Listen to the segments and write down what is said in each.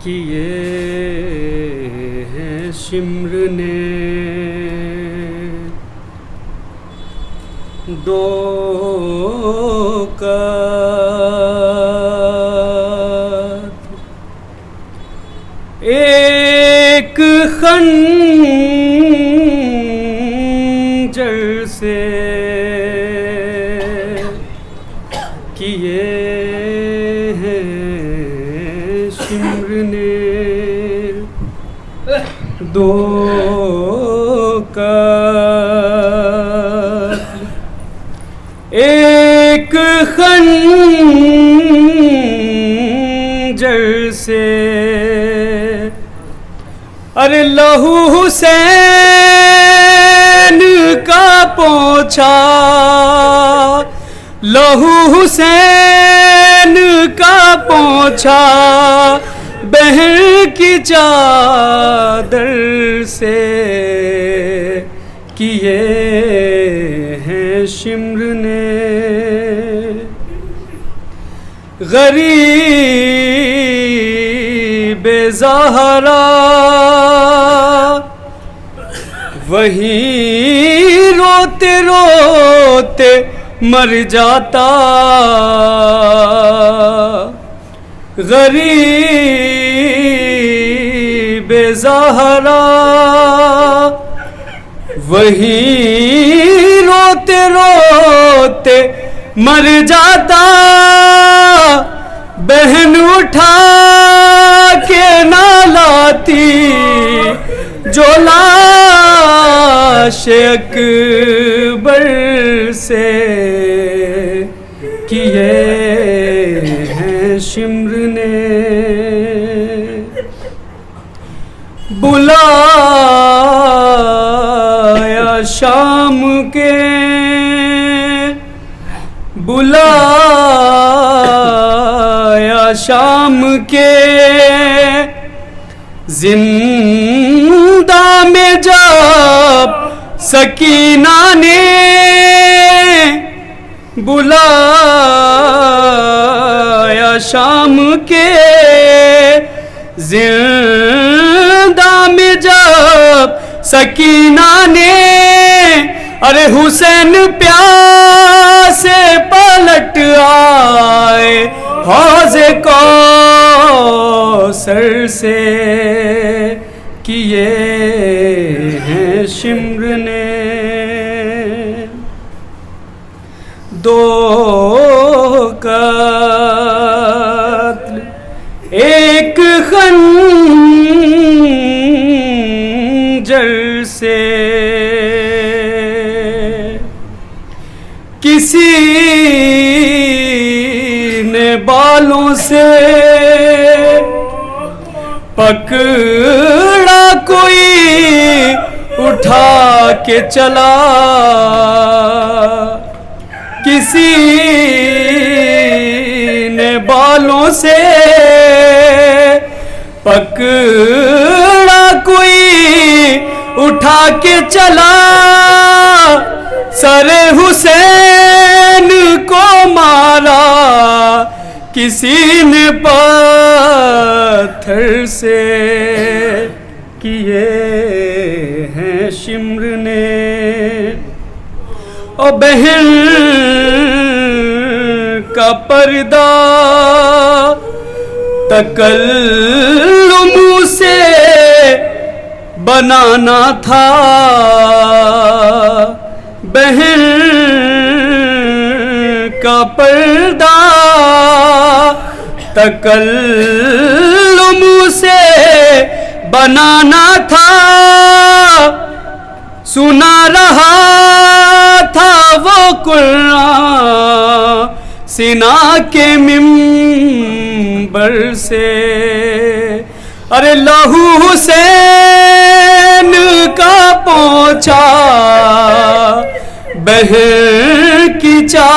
کیے ہیں شمر نے دو کا ایک خنجر سے کیے ہیں شمر نے دو کا ایک خنجر سے ارے لہو حسین کا پوچھا لہو حسین کا پوچھا بہن کی چادر سے کیے ہیں شمر نے غریب زہرا وہیں روتے روتے مر جاتا غریب زہرا وہیں روتے روتے مر جاتا بہن اٹھا کے نہ لاتی جو لاش اکبر سے کیے ہیں شمر نے بلایا شام کے بلایا شام کے زندہ میں جب سکینہ نے بلایا شام کے زندہ میں جب سکینہ نے ارے حسین پیاسے پلٹ آئے حوض کوثر سے کیے ہیں شمر نے دو قتل ایک خنجر سے کسی نے بالوں سے پکڑا کوئی اٹھا کے چلا کسی نے بالوں سے پکڑا کوئی اٹھا کے چلا سر حسین کو مارا کسی نے پتھر سے کیے ہیں شمر نے اور بہن کا پردہ تکلم سے بنانا تھا بہن کا پردہ تکلم سے بنانا تھا سنا رہا تھا وہ قرآن سنا کے منبر سے ارے لہو حسین کا پوچھا بہن کی چادر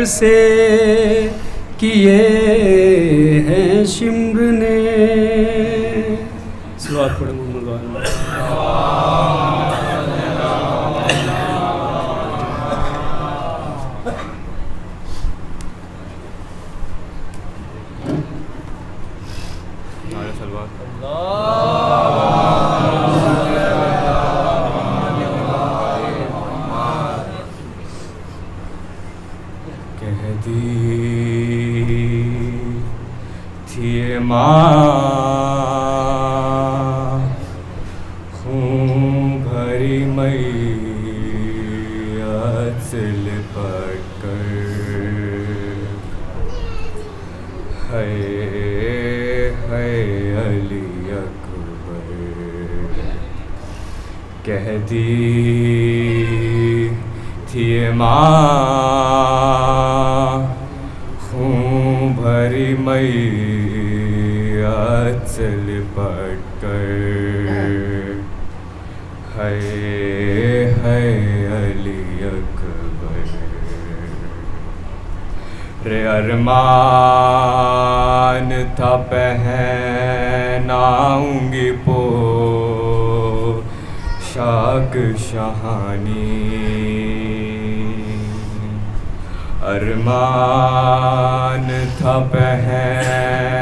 سے کیے ہیں شمر نے صلوات پڑھیں محمد وعلیہ کہہ دی تھی ماں خون بھری میت سے لپٹ کر ہے علی اکبر کہہ دی تھی ماں خون بھری میت سے لپٹ کر ہے علی اکبر رے ارمان تھا پہناؤں گی پوشاک شاہانی ارمان تھا پہناؤں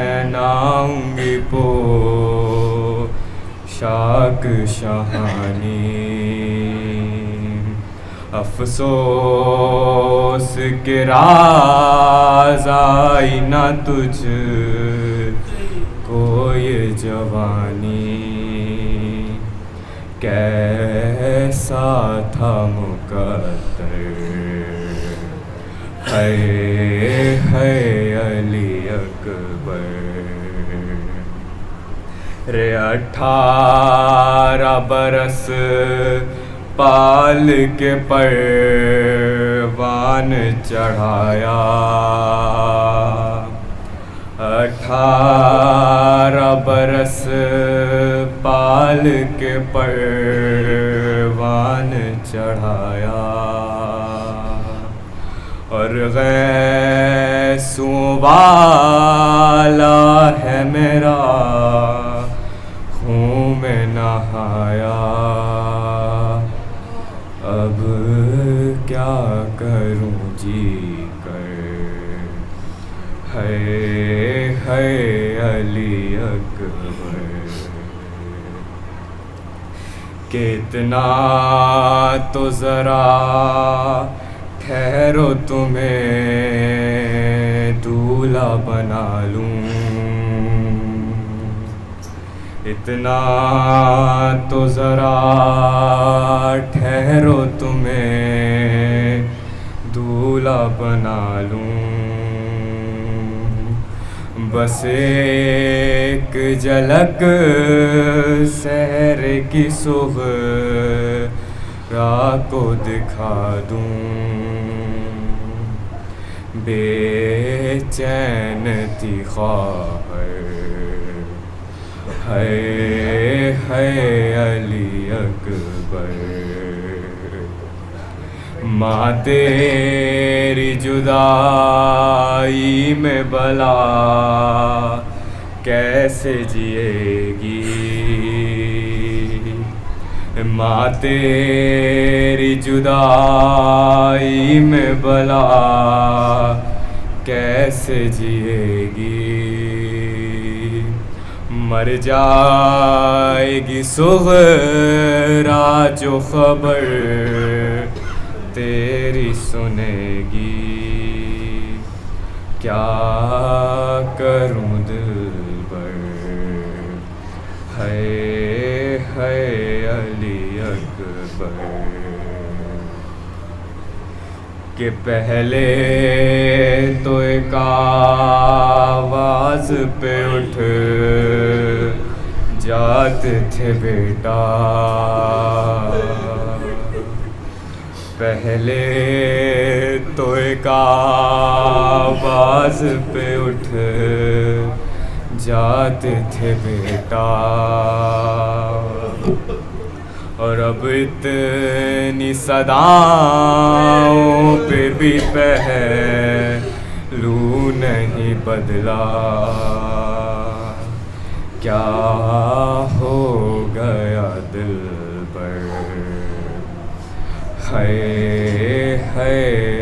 گی پوشاک شاہانی افسوس کہ راز آئی نہ تجھ کو یہ جوانی کیسا تھا مقدر ہے علی اکبر رے 18 برس پال کے پروان چڑھایا 18 برس پال کے پروان چڑھایا اور غیثوں والا ہے میرا خون میں نہایا اب کیا کروں جی کر ہے علی اکبر کتنا تو ذرا ٹھہرو تمہیں دولہا بنا لوں اتنا تو ذرا ٹھہرو تمہیں دولہا بنا لوں بس ایک جھلک سحر کی صغرا کو دکھا دوں بے چین تھی خواہر ہے علی اکبر ماں تیری جدائی میں بلا کیسے جیے گی ماں تیری جدائی میں بلا کیسے جیے گی مر جائے گی صغرا جو خبر تیری سنے گی کیا کروں دلبر ہے علی اکبر کہ پہلے تو ایک آواز پہ اٹھ جاتے تھے بیٹا پہلے تو ایک آواز پہ اٹھ جاتے تھے بیٹا اور اب اتنی صداؤں پہ بھی پہلو نہیں بدلا کیا ہو گیا دل پر ہے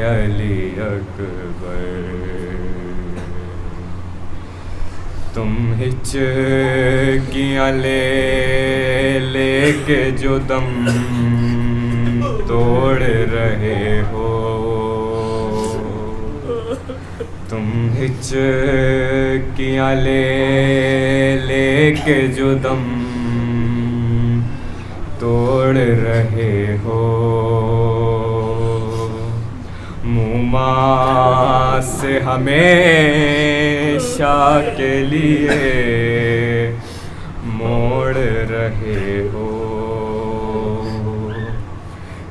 علی اکبر تم ہچکیاں لے لے کے جو دم توڑ رہے ہو، تم ہچکیاں لے لے کے جو دم توڑ رہے ہو، موما سے ہمیشہ کے لیے موڑ رہے ہو،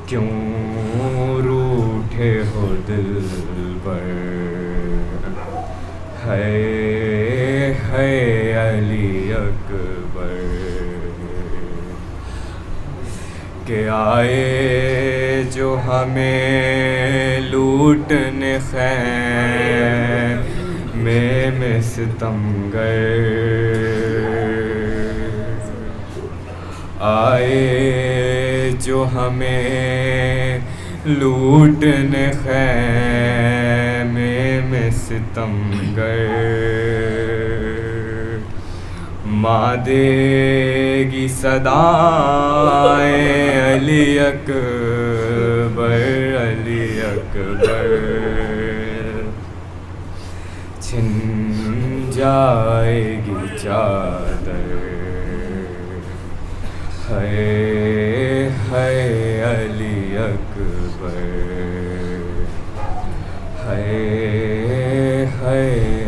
کیوں روٹھے ہو دلبر، ہے علی اکبر، کہ آئے جو ہمیں لوٹنے خیمے میں ستمگر، آئے جو ہمیں لوٹنے خیمے میں ستمگر، ماں دے گی صدائیں علی اکبر، علی اکبر، چھن جائے گی چادر، ہے علی اکبر، ہے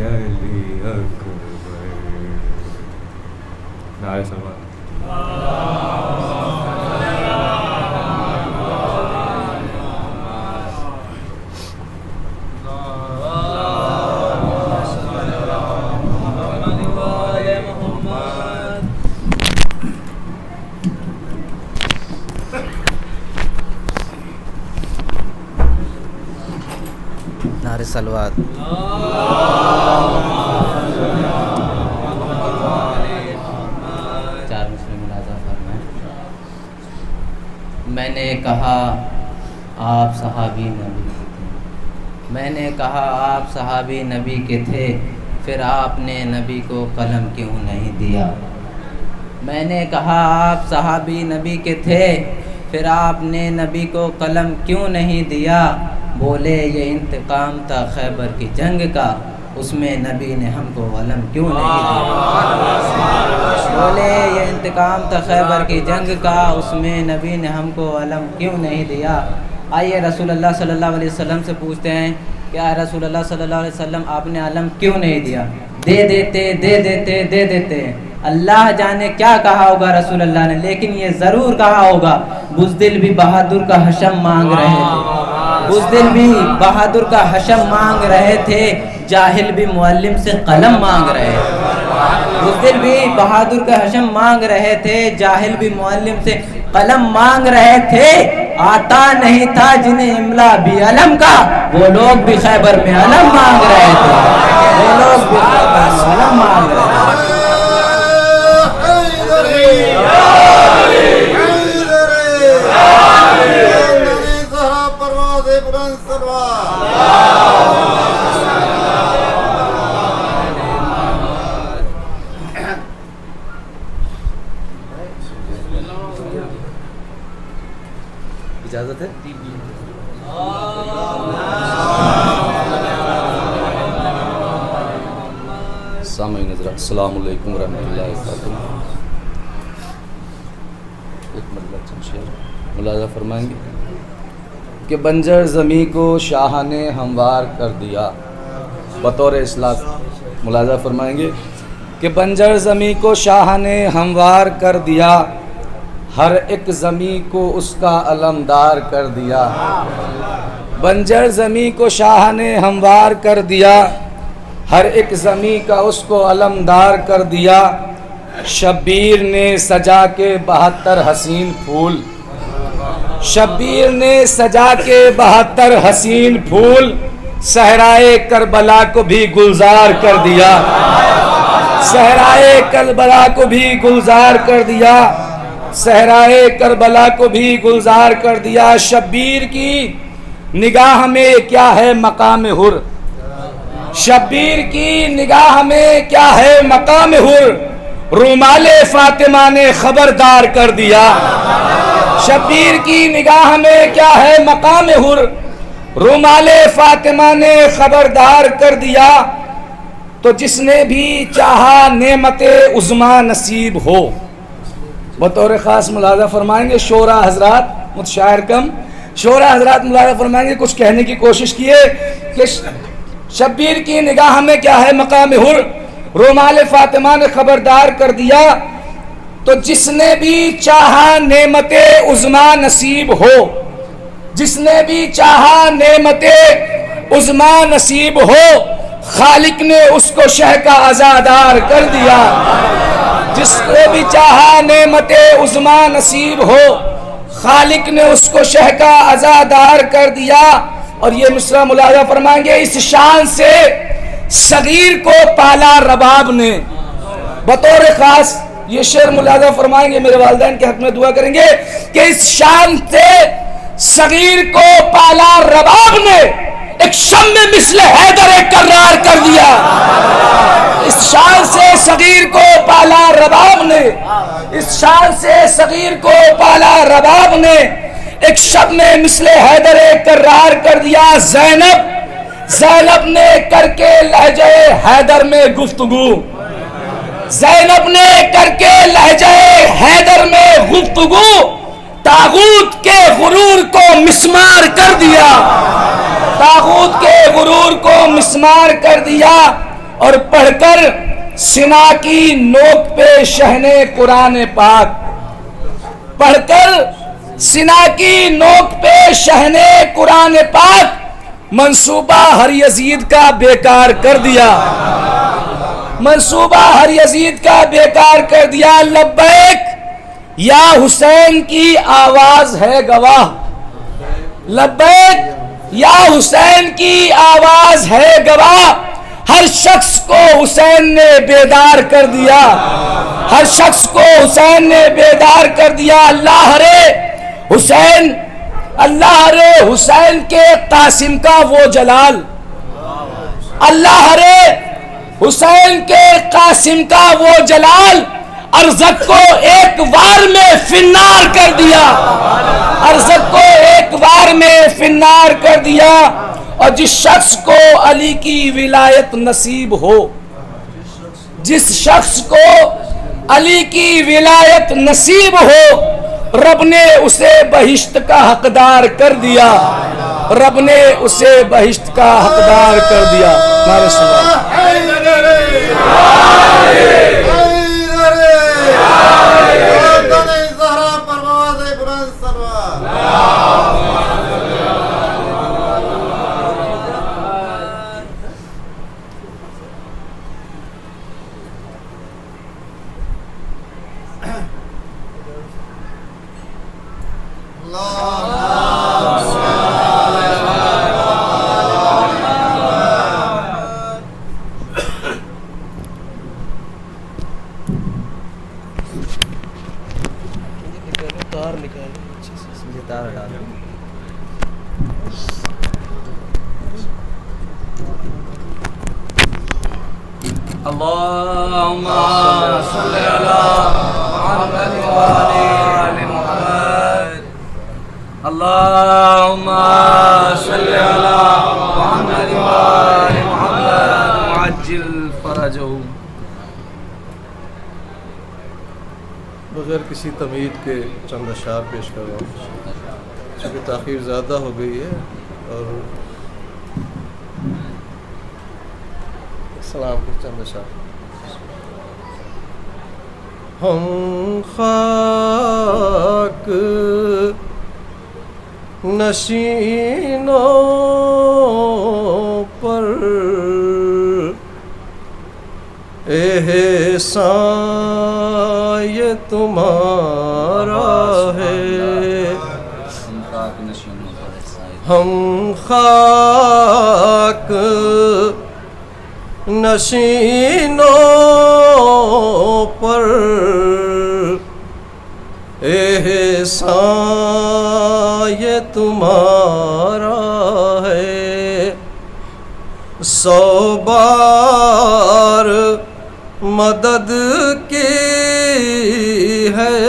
علی اکبر۔ نعرہ سلوات۔ نعرہ سلوات۔ چار مسلم ملازم فرمائیں۔ میں نے کہا آپ صحابی نبی کے تھے، میں نے کہا آپ صحابی نبی کے تھے، پھر آپ نے نبی کو قلم کیوں نہیں دیا؟ میں نے کہا آپ صحابی نبی کے تھے، پھر آپ نے نبی کو قلم کیوں نہیں دیا؟ بولے یہ انتقام تھا خیبر کی جنگ کا، اس میں نبی نے ہم کو علم کیوں نہیں دیا؟ بولے یہ انتقام تھا خیبر کی جنگ کا، اس میں نبی نے ہم کو علم کیوں نہیں دیا؟ آئیے رسول اللہ صلی اللہ علیہ وسلم سے پوچھتے ہیں، کیا رسول اللہ صلی اللہ علیہ وسلم آپ نے علم کیوں نہیں دیا؟ دے دیتے اللہ جانے کیا کہا ہوگا رسول اللہ نے، لیکن یہ ضرور کہا ہوگا بزدل بھی بہادر کا حشم مانگ رہے تھے، بزدل بھی بہادر کا حشم مانگ رہے تھے، جاہل بھی معلم سے قلم مانگ رہے تھے، بزدل بھی بہادر کا حشم مانگ رہے تھے، جاہل بھی معلم سے قلم مانگ رہے تھے، آتا نہیں تھا جنہیں املا بھی علم کا، وہ لوگ بھی خیبر میں علم مانگ رہے تھے، وہ لوگ بھی خیبر میں علم مانگ رہے تھے۔ اجازت ہے؟ سامعین حضرات السلام علیکم ورحمۃ اللہ وبرکاتہ۔ ایک مرتبہ شعر ملاحظہ فرمائیں گے کہ بنجر زمیں کو شاہ نے ہموار کر دیا، بطور اصلاح ملاحظہ فرمائیں گے کہ بنجر زمیں کو شاہ نے ہموار کر دیا، ہر ایک زمیں کو اس کا علمدار کر دیا، بنجر زمیں کو شاہ نے ہموار کر دیا، ہر ایک زمیں کا اس کو علمدار کر دیا، شبیر نے سجا کے 72 حسین پھول، شبیر نے سجا کے 72 حسین پھول، صحرائے کربلا کو بھی گلزار کر دیا، صحرائے کربلا کو بھی گلزار کر دیا، صحرائے کربلا کو بھی گلزار کر دیا، شبیر کی نگاہ میں کیا ہے مقام حر، شبیر کی نگاہ میں کیا ہے مقام حر، رومال فاطمہ نے خبردار کر دیا. شبیر کی نگاہ میں کیا ہے مقام حر، رومال فاطمہ نے خبردار کر دیا. تو جس نے بھی چاہا نعمت عظما نصیب ہو. بطور خاص ملاحظہ فرمائیں گے شعراء حضرات، متشاعر کم شعراء حضرات ملاحظہ فرمائیں گے، کچھ کہنے کی کوشش کیے کہ شبیر کی نگاہ میں کیا ہے مقام حر، رومال فاطمہ نے خبردار کر دیا. تو جس نے بھی چاہا نعمت عظما نصیب ہو، جس نے بھی چاہا نعمت عظما نصیب ہو، خالق نے اس کو شہ کا عزادار کر دیا. جس نے بھی چاہا نعمت عظما نصیب ہو، خالق نے اس کو شہ کا عزادار کر دیا. اور یہ مصرع ملاحظہ فرمائیں گے، اس شان سے صغیر کو پالا رباب نے. بطور خاص یہ شعر ملاحظہ فرمائیں گے، میرے والدین کے حق میں دعا کریں گے کہ اس شان سے صغیر کو پالا رباب نے ایک شم مثل حیدر کرار کر دیا. اس شان سے صغیر کو پالا رباب نے، اس شان سے صغیر کو پالا رباب نے ایک شب میں مثل حیدر کرار کر دیا. زینب نے کر کے لہجہ حیدر میں گفتگو، زینب نے کر کے لہجہ حیدر میں گفتگو، طاغوت کے غرور کو مسمار کر دیا. طاغوت کے غرور کو مسمار کر دیا. اور پڑھ کر سنا کی نوک پہ شہنے قرآن پاک، پڑھ کر سنا کی نوک پہ شہنے قرآن پاک، منصوبہ ہر یزید کا بیکار کر دیا. منصوبہ ہر یزید کا بیکار کر دیا. لبیک یا حسین کی آواز ہے گواہ، لبیک یا حسین کی آواز ہے گواہ. ہر شخص کو حسین نے بیدار کر دیا، ہر شخص کو حسین نے بیدار کر دیا. اللہ رے حسین، اللہ رے حسین کے قاسم کا وہ جلال، اللہ رے حسین کے قاسم کا وہ جلال، ارزق کو ایک وار میں فنار کر دیا، ارزق کو ایک وار میں فنار کر دیا. اور جس شخص کو علی کی ولایت نصیب ہو، جس شخص کو علی کی ولایت نصیب ہو، رب نے اسے بہشت کا حقدار کر دیا، رب نے اسے بہشت کا حقدار کر دیا. ہمارے سوال اللهم صل على محمد وآل محمد. اللهم صل على محمد وآل محمد وعجل فرجه. بغیر کسی تمہید کے چند اشعار پیش کر رہا ہوں، چونکہ تاخیر زیادہ ہو گئی ہے اور سلام کے چند اشعار. ہم خاک نشینوں پر احسان یہ تمہارا ہے، ہم خاک نشینوں پر احسان یہ تمہارا ہے. 100 بار مدد کی ہے،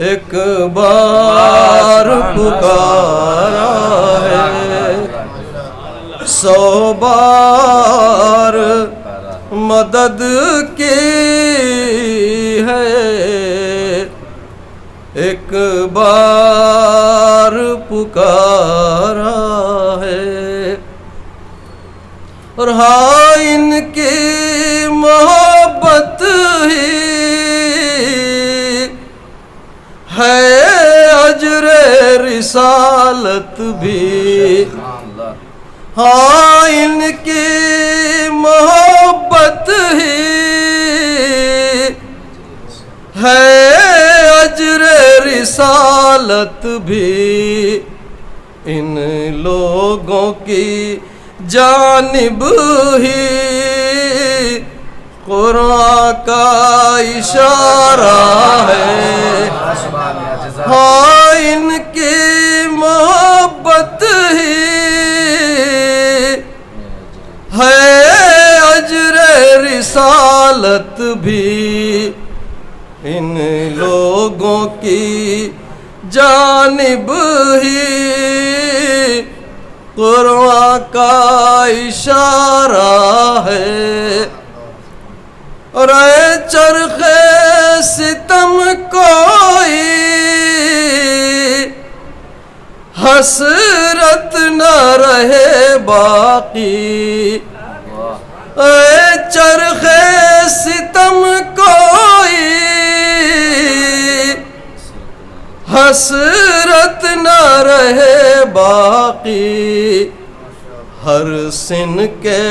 ایک بار پکارا ہے، 100 بار مدد کی ہے، ایک بار پکارا ہے، اور ہاں ان کی محبت ہی ہے اجر رسالت بھی، ہاں ان کی محبت ہی ہے اجر رسالت بھی، ان لوگوں کی جانب ہی قرآن کا اشارہ ہے، ہاں ان کی محبت ہی ہے اجر رسالت بھی، ان لوگوں کی جانب ہی قرآن کا اشارہ ہے، اور اے چرخ ستم کوئی حسرت نہ رہے باقی، اے چرخ ستم کوئی حسرت نہ رہے باقی، ہر سن کے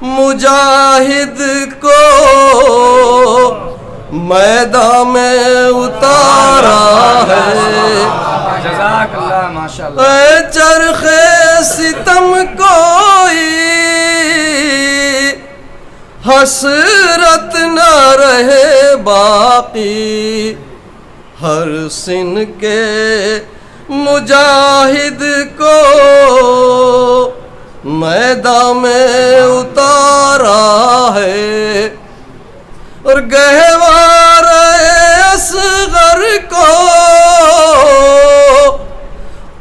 مجاہد کو میدان میں اتارا ہے، جزاک اللہ ماشاءاللہ، اے چرخ ستم کوئی حسرت نہ رہے باقی، ہر سن کے مجاہد کو میدان میں اتارا ہے، اور گہوار اصغر کو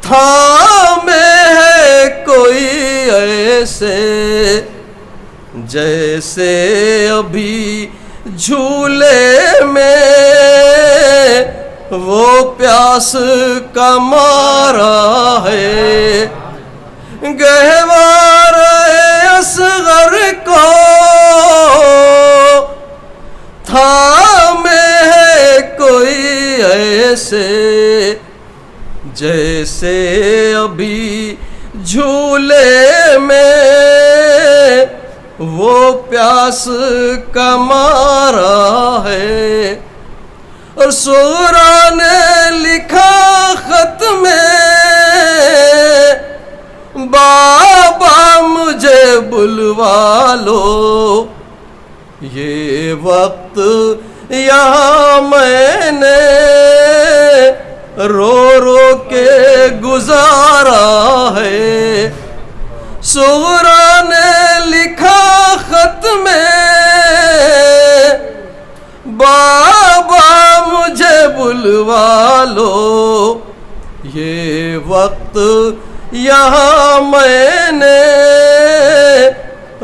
تھامے ہے کوئی ایسے، جیسے ابھی جھولے میں وہ پیاس کا مارا ہے، گہوار اصغر کو تھامے ہے کوئی ایسے، جیسے ابھی جھولے میں وہ پیاس کا مارا ہے، اور سورا نے لکھا خط میں بابا مجھے بلوا لو، یہ وقت یہاں میں نے رو رو کے گزارا ہے، سورا نے لکھا خط میں بابا مجھے بلوا لو، یہ وقت یہاں میں نے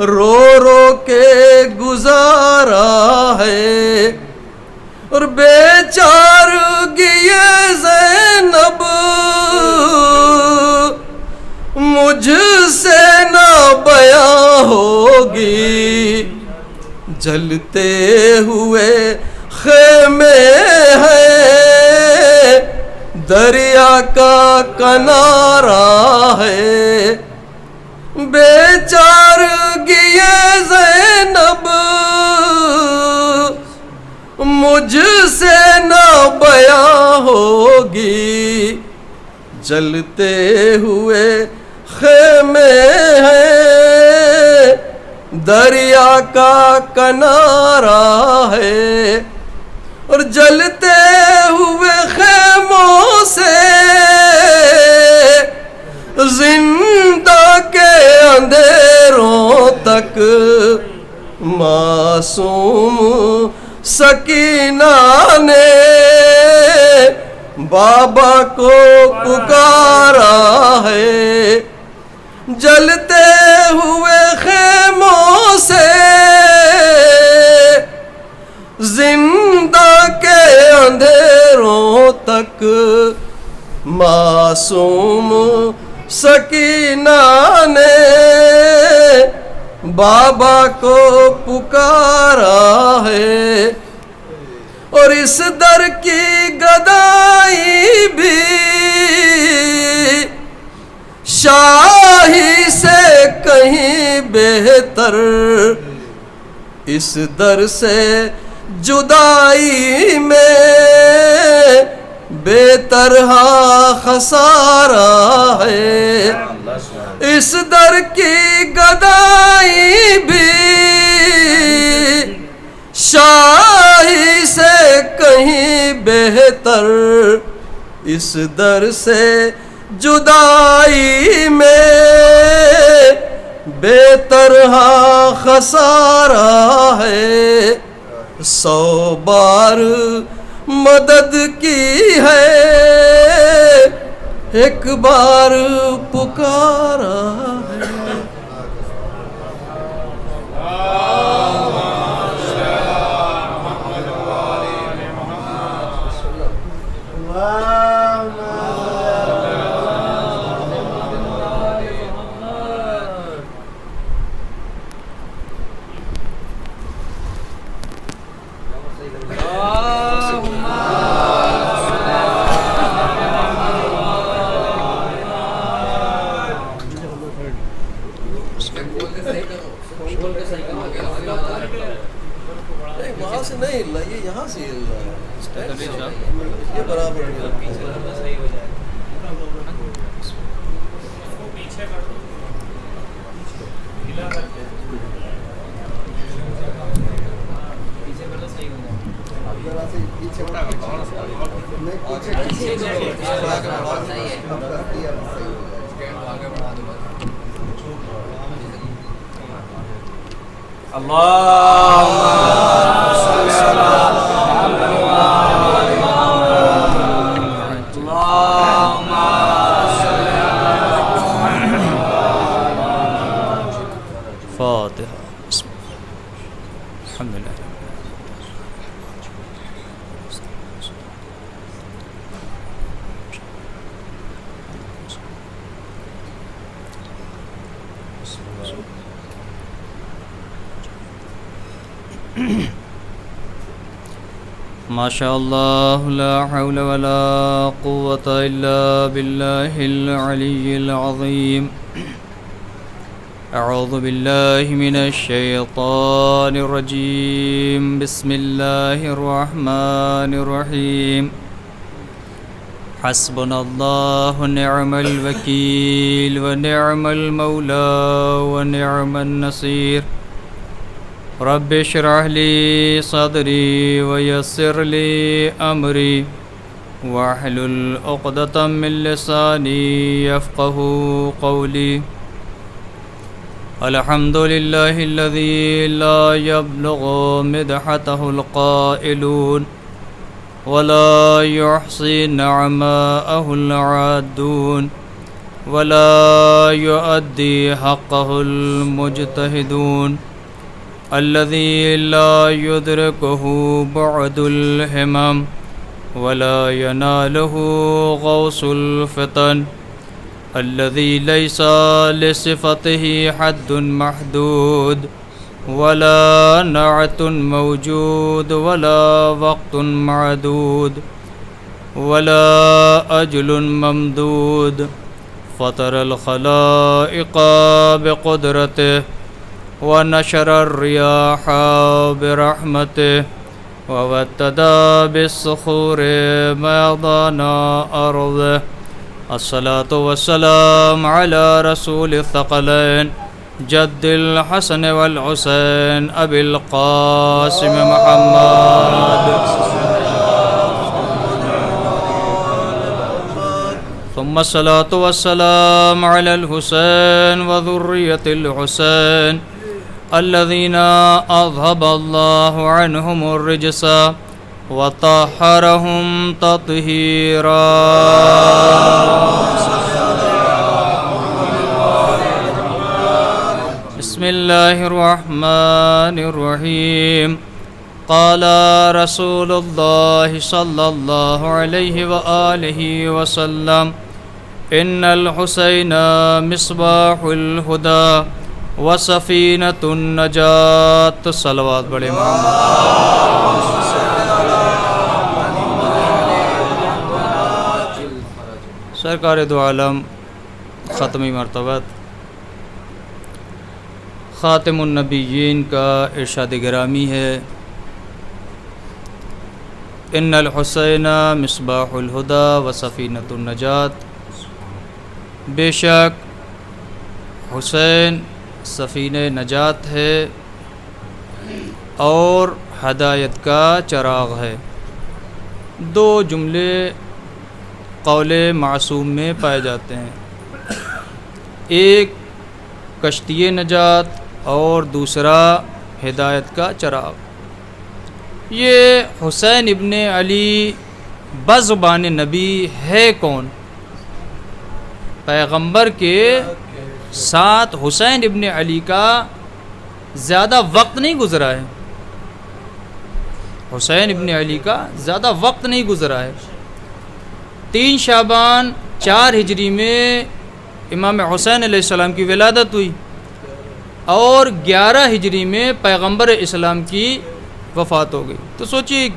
رو رو کے گزارا ہے، اور بیچارگی زینب مجھ سے نہ بیاں ہوگی، جلتے ہوئے خیمے ہیں دریا کا کنارہ ہے، بیچارگی زینب مجھ سے نہ بیاں ہوگی، جلتے ہوئے خیمے ہیں دریا کا کنارہ ہے، اور جلتے ہوئے خیموں سے زندہ کے اندھیروں تک معصوم سکینہ نے بابا کو پکارا ہے، جلتے ہوئے خیموں سے زندہ کے اندھیروں تک معصوم سکینہ نے بابا کو پکارا ہے، اور اس در کی گدائی بھی شاہی سے کہیں بہتر، اس در سے جدائی میں بے طرح خسارہ ہے، اس در کی گدائی بھی شاہی سے کہیں بہتر، اس در سے جدائی میں بے طرح خسارہ ہے، 100 بار مدد کی ہے، ایک بار پکارا ہے۔ وہاں سے نہیں ہل رہا، یہ یہاں سے ہل رہا ہے، یہ برابر فاتحہ بسم اللہ الحمد للہ ما شاء اللہ لا حول ولا قوة الا باللہ العلی العظیم اعوذ باللہ من الشیطان الرجیم بسم اللہ الرحمن الرحیم حسبنا اللہ نعم الوکیل ونعم المولا ونعم النصیر رب اشرح لی صدری ویسر لی امری واحلل عقدۃ من لسانی یفقهوا قولی الحمد للہ الذی لا یبلغ مدحته القائلون ولا يحصي نعماءه العادون ولا يؤدي حقه المجتهدون الذي لا يدركه بعد الهمم ولا يناله غوص الفتن الذي ليس لصفته حد محدود ولا نعت موجود ولا وقت معدود ولا أجل ممدود فطر الخلائق بقدرته ونشر الرياح برحمته ووتدا بالصخور ميضان أرضه الصلاة والسلام على رسول الثقلين جد الحسن والحسين أبي القاسم محمد ثم ثم الصلاة والسلام على الحسين وذرية الحسين الذين أذهب الله عنهم الرجس وطهرهم تطهيرا. بسم الله الرحمن الرحيم. قال رسول الله صلى الله عليه وآله وسلم إن الحسين مصباح الهدى وسفينة النجاة. صلوات بڑے محمد. سرکار دو عالم ختمی مرتبت خاتم النبیین کا ارشاد گرامی ہے ان الحسین مصباح الہدی و سفینۃ النجات. بے شک حسین سفینہ نجات ہے اور ہدایت کا چراغ ہے. دو جملے قول معصوم میں پائے جاتے ہیں، ایک کشتی نجات اور دوسرا ہدایت کا چراغ. یہ حسین ابن علی بزبان نبی ہے کون؟ پیغمبر کے ساتھ حسین ابن علی کا زیادہ وقت نہیں گزرا ہے. حسین ابن علی کا زیادہ وقت نہیں گزرا ہے. 3 شعبان 4 ہجری میں امام حسین علیہ السلام کی ولادت ہوئی اور 11 ہجری میں پیغمبر اسلام کی وفات ہو گئی. تو سوچئے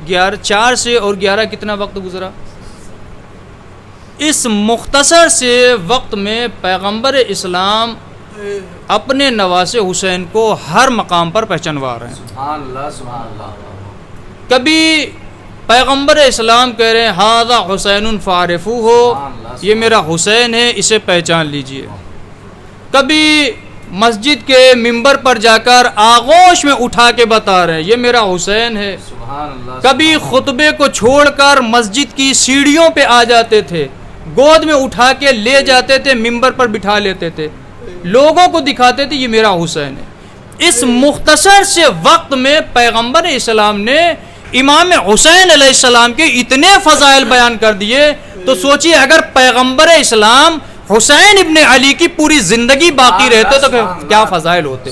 4 سے اور 11 کتنا وقت گزرا؟ اس مختصر سے وقت میں پیغمبر اسلام اپنے نواسے حسین کو ہر مقام پر پہچانوا رہے ہیں. سبحان اللہ سبحان اللہ. کبھی پیغمبر اسلام کہہ رہے ہیں ھذا حسین فعرفوہ، یہ میرا حسین ہے، اسے پہچان لیجئے. کبھی مسجد کے ممبر پر جا کر آغوش میں اٹھا کے بتا رہے ہیں یہ میرا حسین ہے. کبھی خطبے کو چھوڑ کر مسجد کی سیڑھیوں پہ آ جاتے تھے، گود میں اٹھا کے لے جاتے تھے، ممبر پر بٹھا لیتے تھے، لوگوں کو دکھاتے تھے یہ میرا حسین ہے. اس مختصر سے وقت میں پیغمبر اسلام نے امام حسین علیہ السلام کے اتنے فضائل بیان کر دیے. تو سوچئے اگر پیغمبر اسلام حسین ابن علی کی پوری زندگی باقی رہتے تو کیا فضائل ہوتے.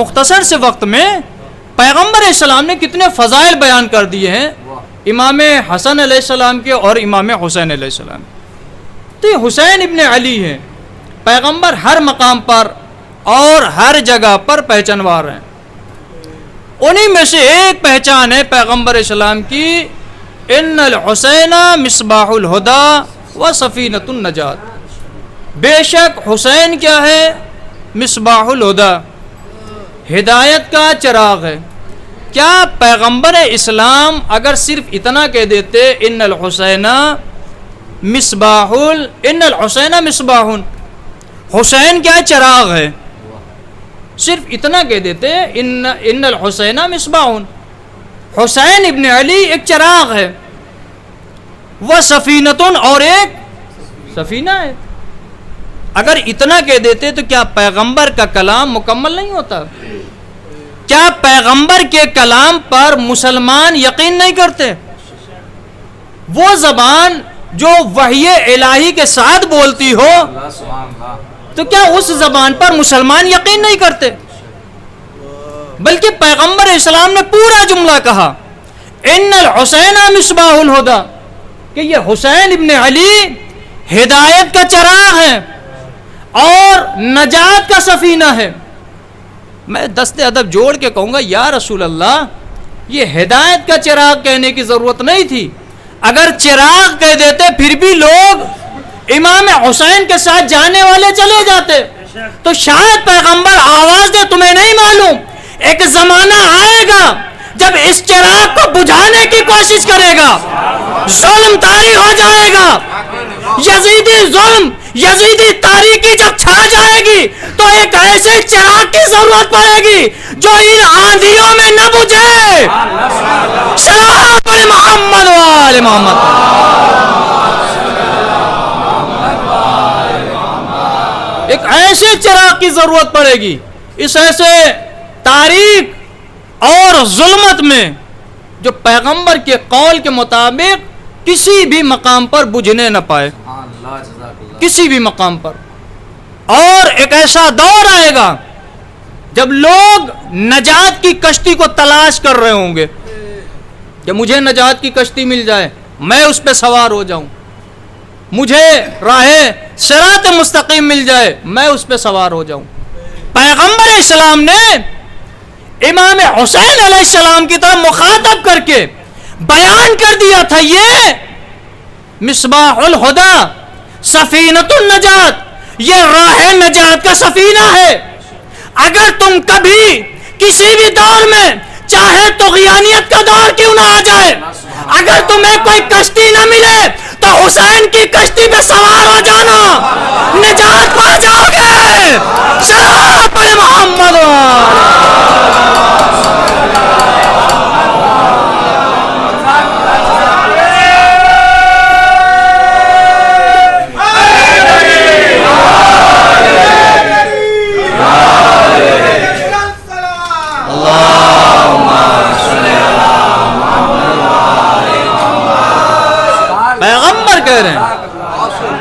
مختصر سے وقت میں پیغمبر اسلام نے کتنے فضائل بیان کر دیے ہیں امام حسن علیہ السلام کے اور امام حسین علیہ السلام. تو یہ حسین ابن علی ہیں، پیغمبر ہر مقام پر اور ہر جگہ پر پہچانوا رہے ہیں. انہی میں سے ایک پہچان ہے پیغمبر اسلام کی ان الحسین مصباح الہدی و سفینۃ النجات. بے شک حسین کیا ہے؟ مصباح الہدی، ہدایت کا چراغ ہے. کیا پیغمبر اسلام اگر صرف اتنا کہہ دیتے ان الحسین مصباح، حسین کیا چراغ ہے، صرف اتنا کہہ دیتے ان الحسین مصباح، حسین ابن علی ایک چراغ ہے، وہ سفینتن اور ایک سفینہ ہے. اگر اتنا کہہ دیتے تو کیا پیغمبر کا کلام مکمل نہیں ہوتا؟ کیا پیغمبر کے کلام پر مسلمان یقین نہیں کرتے؟ وہ زبان جو وحی الہی کے ساتھ بولتی ہو تو کیا اس زبان پر مسلمان یقین نہیں کرتے؟ بلکہ پیغمبر اسلام نے پورا جملہ کہا ان الحسین مصباح الہدی، کہ یہ حسین ابن علی ہدایت کا چراغ ہے اور نجات کا سفینہ ہے. میں دست ادب جوڑ کے کہوں گا یا رسول اللہ یہ ہدایت کا چراغ کہنے کی ضرورت نہیں تھی. اگر چراغ کہہ دیتے پھر بھی لوگ امام حسین کے ساتھ جانے والے چلے جاتے. تو شاید پیغمبر آواز دے تمہیں نہیں معلوم ایک زمانہ آئے گا جب اس چراغ کو بجھانے کی کوشش کرے گا، ظلم طاری ہو جائے گا، یزیدی ظلم یزیدی تاریکی جب چھا جائے گی تو ایک ایسے چراغ کی ضرورت پڑے گی جو ان آندھیوں میں نہ بجھے. صلوات محمد و آل محمد. ایک ایسے چراغ کی ضرورت پڑے گی اس ایسے تاریک اور ظلمت میں جو پیغمبر کے قول کے مطابق کسی بھی مقام پر بجھنے نہ پائے، کسی بھی مقام پر. اور ایک ایسا دور آئے گا جب لوگ نجات کی کشتی کو تلاش کر رہے ہوں گے کہ مجھے نجات کی کشتی مل جائے، میں اس پہ سوار ہو جاؤں، مجھے راہ صراط مستقیم مل جائے، میں اس پہ سوار ہو جاؤں. پیغمبر اسلام نے امام حسین علیہ السلام کی طرف مخاطب کر کے بیان کر دیا تھا، یہ مصباح الہدی، سفینۃ النجات، یہ راہ نجات کا سفینہ ہے. اگر تم کبھی کسی بھی دور میں، چاہے طغیانیت کا دور کیوں نہ آ جائے، اگر تمہیں کوئی کشتی نہ ملے تو حسین کی کشتی پہ سوار ہو جانا، نجات پا جاؤ گے. صلوات علی محمد.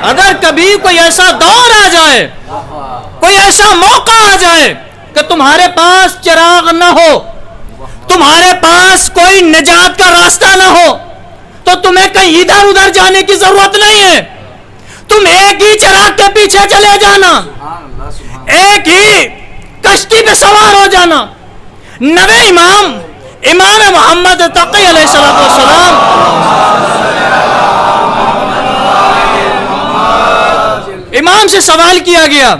اگر کبھی کوئی ایسا دور آ جائے، کوئی ایسا موقع آ جائے کہ تمہارے پاس چراغ نہ ہو، تمہارے پاس کوئی نجات کا راستہ نہ ہو، تو تمہیں کہیں ادھر ادھر جانے کی ضرورت نہیں ہے. تم ایک ہی چراغ کے پیچھے چلے جانا، ایک ہی کشتی پہ سوار ہو جانا. نوے امام محمد تقی علیہ السلام امام سے سوال کیا گیا،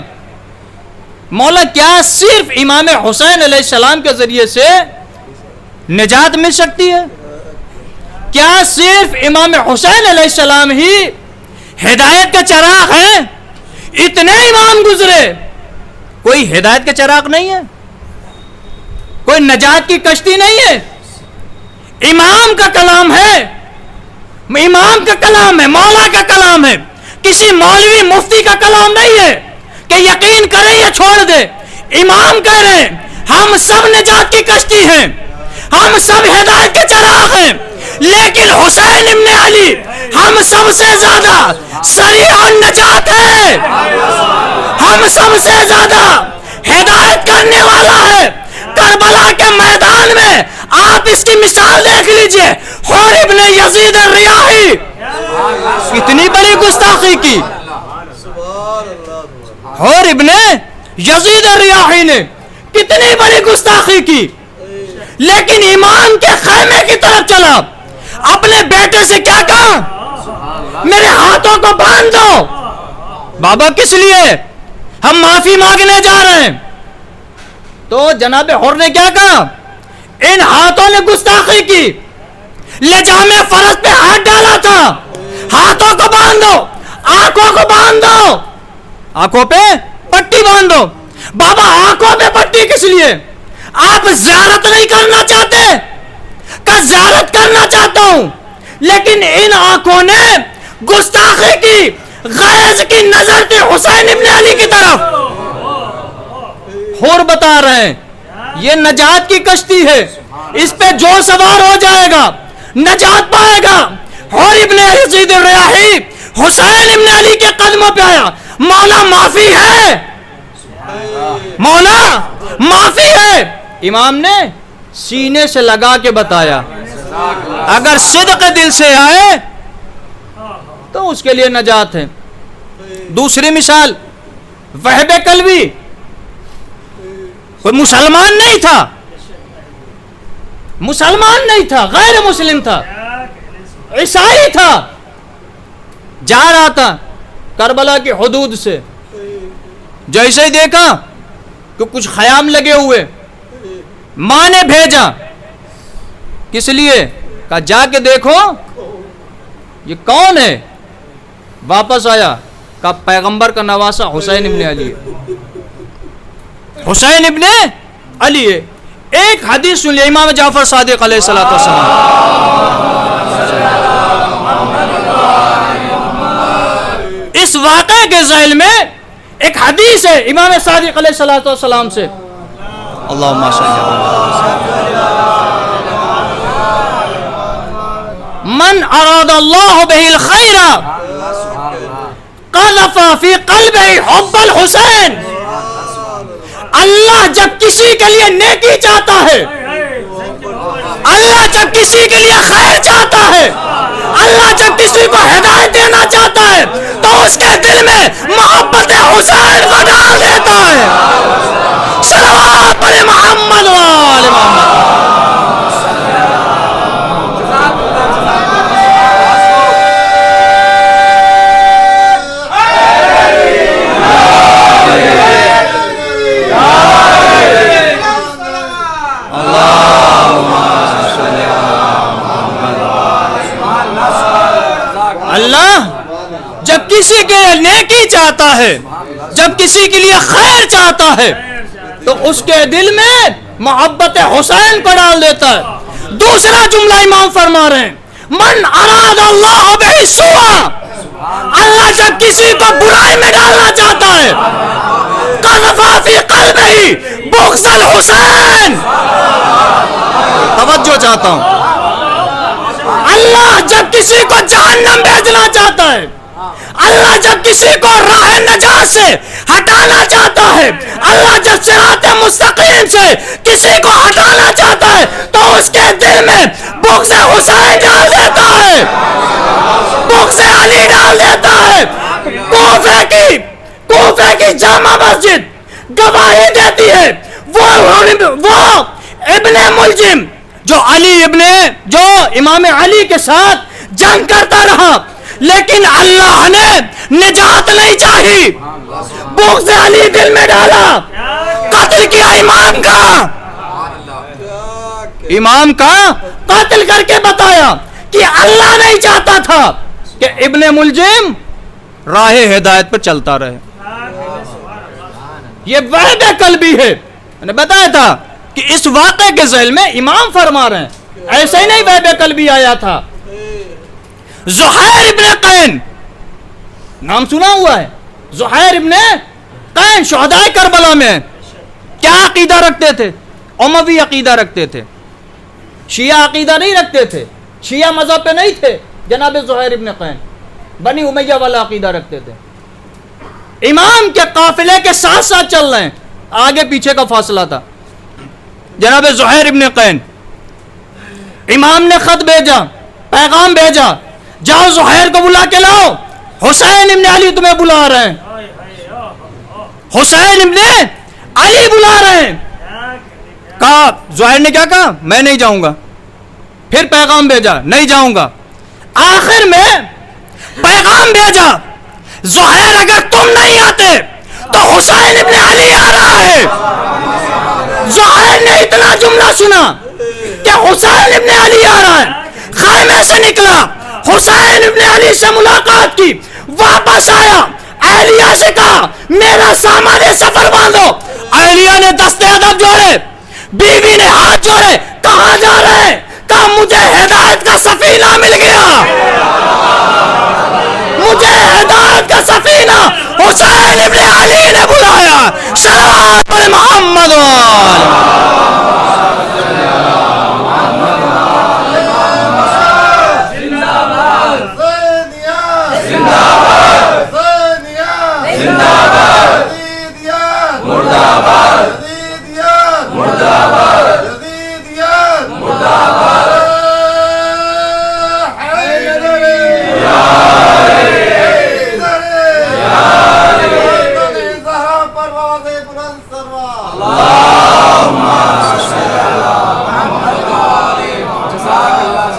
مولا کیا صرف امام حسین علیہ السلام کے ذریعے سے نجات مل سکتی ہے؟ کیا صرف امام حسین علیہ السلام ہی ہدایت کا چراغ ہیں؟ اتنے امام گزرے، کوئی ہدایت کا چراغ نہیں ہے، کوئی نجات کی کشتی نہیں ہے. امام کا کلام ہے، امام کا کلام ہے، مولا کا کلام ہے، کسی مولوی مفتی کا کلام نہیں ہے کہ یقین کرے یا چھوڑ دے. امام کہہ رہے ہیں ہم سب نجات کی کشتی ہیں، ہم سب ہدایت کے چراغ ہیں، لیکن حسین ابن علی ہم سب سے زیادہ سریع النجات ہے، ہم سب سے زیادہ ہدایت کرنے والا ہے. کربلا کے میدان میں آپ اس کی مثال دیکھ لیجئے، حور ابن یزید الریاحی، کتنی بڑی گستاخی کی. حور ابن یزید الریاحی نے کتنی بڑی گستاخی کی، لیکن امام کے خیمے کی طرف چلا، اپنے بیٹے سے کیا کہا؟ میرے ہاتھوں کو باندھ دو. بابا کس لیے؟ ہم معافی مانگنے جا رہے ہیں. تو جناب حور نے کیا کہا؟ ان ہاتھوں نے گستاخی کی، لجام فرض پہ ہاتھ ڈالا تھا، ہاتھوں کو باندھو، آنکھوں کو باندھو، آنکھوں پہ پٹی باندھو. بابا آنکھوں پہ پٹی کس لیے؟ آپ زیارت نہیں کرنا چاہتے؟ کہ زیارت کرنا چاہتا ہوں، لیکن ان آنکھوں نے گستاخی کی، غیظ کی نظر تھی حسین ابن علی کی طرف. اور بتا رہے ہیں یہ نجات کی کشتی ہے، اس پہ جو سوار ہو جائے گا نجات پائے گا. حور ابن یزید الریاحی حسین ابن علی کے قدموں پہ آیا، مولا معافی ہے، مولا معافی ہے. امام نے سینے سے لگا کے بتایا، اگر صدق دل سے آئے تو اس کے لیے نجات ہے. دوسری مثال، وہب کلبی، کوئی مسلمان نہیں تھا، مسلمان نہیں تھا، غیر مسلم تھا، عیسائی تھا، جا رہا تھا کربلا کی حدود سے، جیسے ہی دیکھا کہ کچھ خیام لگے ہوئے، ماں نے بھیجا، کس لیے؟ کہا جا کے دیکھو یہ کون ہے. واپس آیا، کہا پیغمبر کا نواسا حسین ابن علی ہے، حسین ابن علی ہے. ایک حدیث سن لیا امام جعفر صادق علیہ السلام، اس واقعے کے ذیل میں ایک حدیث ہے امام صادق علیہ الصلوۃ والسلام سے، اللہم صل من اراد اللہ بہ الخیر قذف فی قلبہ حب الحسین. اللہ جب کسی کے لیے نیکی چاہتا ہے، اللہ جب کسی کے لیے خیر چاہتا ہے، اللہ جب کسی کو ہدایت دینا چاہتا ہے تو اس کے دل میں محبت حسین کو ڈال دیتا ہے. صلوات علی محمد و آل محمد. اللہ جب کسی کے لیے نیکی چاہتا ہے، جب کسی کے لیے خیر چاہتا ہے تو اس کے دل میں محبت حسین کو ڈال دیتا ہے. دوسرا جملہ امام فرما رہے ہیں، من اراد اللہ بہ سوء، اللہ جب کسی کو برائی میں ڈالنا چاہتا ہے، قذف فی قلبہ بغض الحسین. توجہ چاہتا ہوں، اللہ جب کسی کو جہنم بھیجنا چاہتا ہے، اللہ جب کسی کو راہ نجات سے ہٹانا چاہتا ہے، اللہ جب صراط مستقیم سے کسی کو ہٹانا چاہتا ہے تو اس کے دل میں بغض حسین ڈال دیتا ہے، بغض علی ڈال دیتا ہے. کوفے کی جامع مسجد گواہی دیتی ہے، وہ ابن ملجم جو امام علی کے ساتھ جنگ کرتا رہا، لیکن اللہ نے نجات نہیں چاہی، بغض علی دل میں ڈالا، قتل کیا امام کا قتل کر کے بتایا کہ اللہ نہیں چاہتا تھا کہ ابن ملجم راہ ہدایت پر چلتا رہے. یہ وحد قلبی ہے. میں نے بتایا تھا کہ اس واقعے کے ذیل میں امام فرما رہے ہیں، ایسے ہی نہیں وحد قلبی آیا تھا. زہیر ابن قین نام سنا ہوا ہے، زہیر ابن قین شہدائے کربلا میں کیا عقیدہ رکھتے تھے؟ اموی عقیدہ رکھتے تھے، شیعہ عقیدہ نہیں رکھتے تھے، شیعہ مذہب پہ نہیں تھے. جناب زہیر ابن قین بنی امیہ والا عقیدہ رکھتے تھے. امام کے قافلے کے ساتھ ساتھ چل رہے ہیں، آگے پیچھے کا فاصلہ تھا. جناب زہیر ابن قین، امام نے خط بھیجا، پیغام بھیجا، جاؤ زہیر کو بلا کے لاؤ، حسین ابن علی تمہیں بلا رہے ہیں، حسین ابن علی بلا رہے ہیں. کہا زہیر نے کیا کہا؟ میں نہیں جاؤں گا. پھر پیغام بھیجا، نہیں جاؤں گا. آخر میں پیغام بھیجا، زہیر اگر تم نہیں آتے تو حسین ابن علی آ رہا ہے. زہیر نے اتنا جملہ سنا کہ حسین ابن علی آ رہا ہے، خیمے سے نکلا، حسین ابن علی سے ملاقات کی، واپس آیا، اہلیہ سے کہا میرا سامان سفر باندھو. اہلیہ نے دستے ادب جوڑے، بیوی نے ہاتھ جوڑے، کہاں جا رہے ہیں؟ کہا مجھے ہدایت کا سفینہ مل گیا، مجھے ہدایت کا سفینہ حسین ابن علی نے بلایا. صلوات علی محمد و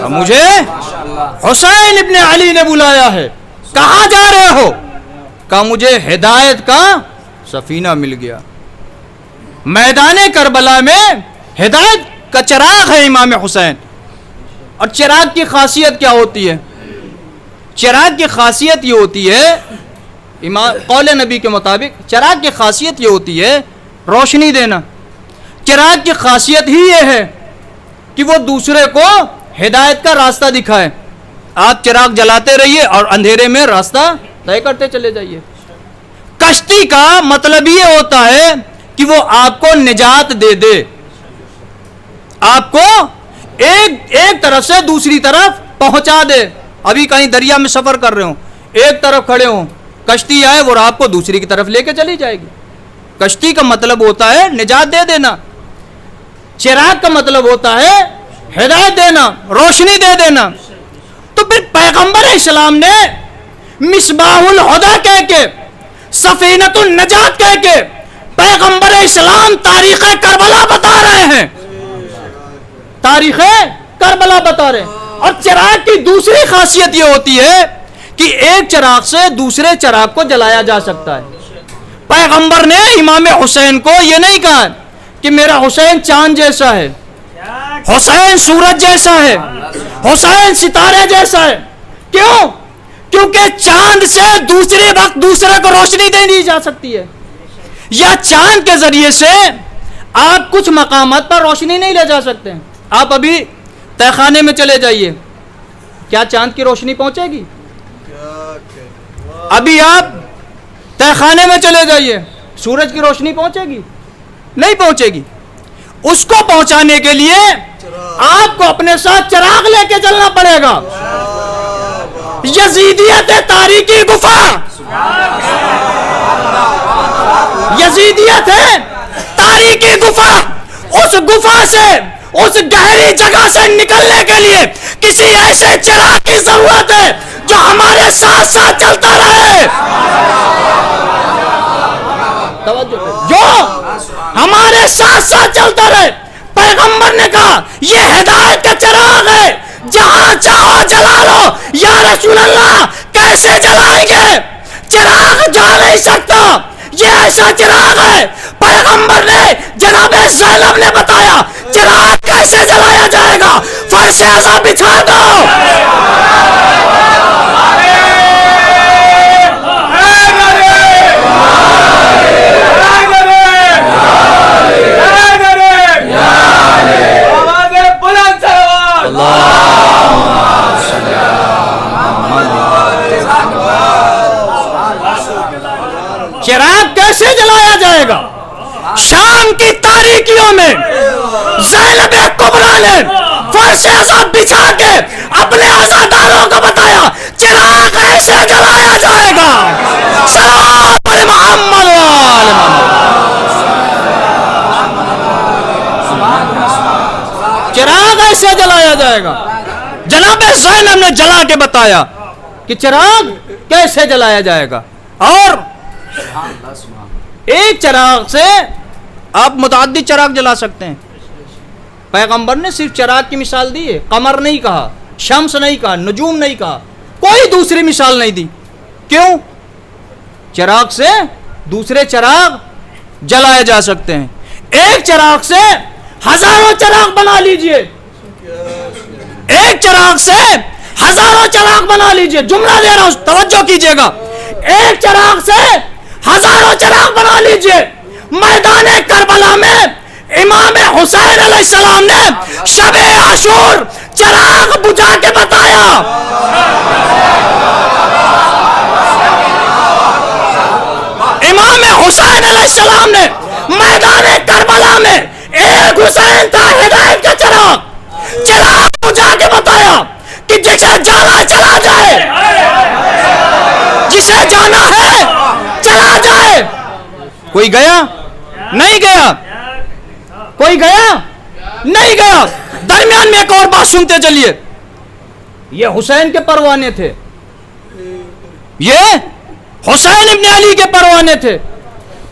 مجھے حسین ابن علی نے بلایا ہے. کہاں جا رہے ہو؟ کہا مجھے ہدایت کا سفینہ مل گیا. میدان کربلا میں ہدایت کا چراغ ہے امام حسین. اور چراغ کی خاصیت کیا ہوتی ہے؟ چراغ کی خاصیت یہ ہوتی ہے، قول نبی کے مطابق چراغ کی خاصیت یہ ہوتی ہے روشنی دینا. چراغ کی خاصیت ہی یہ ہے کہ وہ دوسرے کو ہدایت کا راستہ دکھائے. آپ چراغ جلاتے رہیے اور اندھیرے میں راستہ طے کرتے چلے جائیے. کشتی کا مطلب یہ ہوتا ہے کہ وہ آپ کو نجات دے دے، آپ کو ایک طرف سے دوسری طرف پہنچا دے. ابھی کہیں دریا میں سفر کر رہے ہوں، ایک طرف کھڑے ہوں، کشتی آئے وہ آپ کو دوسری کی طرف لے کے چلی جائے گی. کشتی کا مطلب ہوتا ہے نجات دے دینا. چراغ کا مطلب ہوتا ہے ہدایت دینا، روشنی دے دینا. تو پھر پیغمبر اسلام نے مصباح الہدی کہہ کے، سفینۃ النجات کہہ کے پیغمبر اسلام تاریخ کربلا بتا رہے ہیں، تاریخ کربلا بتا رہے ہیں. اور چراغ کی دوسری خاصیت یہ ہوتی ہے کہ ایک چراغ سے دوسرے چراغ کو جلایا جا سکتا ہے. پیغمبر نے امام حسین کو یہ نہیں کہا کہ میرا حسین چاند جیسا ہے، حسین سورج جیسا ہے، حسین ستارے جیسا ہے. کیوں؟ کیونکہ چاند سے دوسرے وقت دوسرے کو روشنی دے دی جا سکتی ہے، یا چاند کے ذریعے سے آپ کچھ مقامات پر روشنی نہیں لے جا سکتے. آپ ابھی تہ خانے میں چلے جائیے، کیا چاند کی روشنی پہنچے گی؟ ابھی آپ تہ خانے میں چلے جائیے، سورج کی روشنی پہنچے گی؟ نہیں پہنچے گی. اس کو پہنچانے کے لیے آپ کو اپنے ساتھ چراغ لے کے چلنا پڑے گا. یزیدیت تاریکی گفا، یزیدیت ہے تاریکی گفا. اس گفا سے، اس گہری جگہ سے نکلنے کے لیے کسی ایسے چراغ کی ضرورت ہے جو ہمارے ساتھ ساتھ چلتا رہے، جو ہمارے ساتھ ساتھ چلتا رہے. پیغمبر نے کہا یہ ہدایت کا چراغ ہے، جہاں چاہو جلا لو. یا رسول اللہ کیسے جلائیں گے؟ چراغ جا نہیں سکتا، یہ ایسا چراغ ہے. پیغمبر نے جناب سیلم نے بتایا چراغ کیسے جلایا جائے گا. فرش ایسا بچھا دو، چراغ کیسے جلایا جائے گا؟ شام کی تاریکیوں میں زینب کبریٰ نے فرش عذاب بچھا کے اپنے عزاداروں کو بتایا چراغ ایسے جلایا جائے گا. سلام علی محمد و آل محمد. چراغ ایسے جلایا جائے گا. جناب زینب نے جلا کے بتایا کہ چراغ کیسے جلایا جائے گا. اور ایک چراغ سے آپ متعدد چراغ جلا سکتے ہیں. پیغمبر نے صرف چراغ کی مثال دی ہے، قمر نہیں کہا، شمس نہیں کہا، نجوم نہیں کہا، کوئی دوسری مثال نہیں دی. کیوں؟ چراغ سے دوسرے چراغ جلائے جا سکتے ہیں. ایک چراغ سے ہزاروں چراغ بنا لیجئے، ایک چراغ سے ہزاروں چراغ بنا لیجئے. جملہ دے رہا ہوں، توجہ کیجئے گا. ایک چراغ سے ہزاروں چراغ بنا لیجئے. میدان کربلا میں امام حسین علیہ السلام نے شب عاشور چراغ بجھا کے بتایا. امام حسین علیہ السلام نے میدان کربلا میں، ایک حسین تھا ہدایت کا چراغ، چراغ بجھا کے بتایا کہ جسے جانا چلا جائے، جسے جانا ہے چلا جائے. کوئی گیا؟ نہیں گیا. کوئی گیا؟ نہیں گیا. درمیان میں ایک اور بات سنتے چلیے. یہ حسین کے پروانے تھے، یہ حسین ابن علی کے پروانے تھے.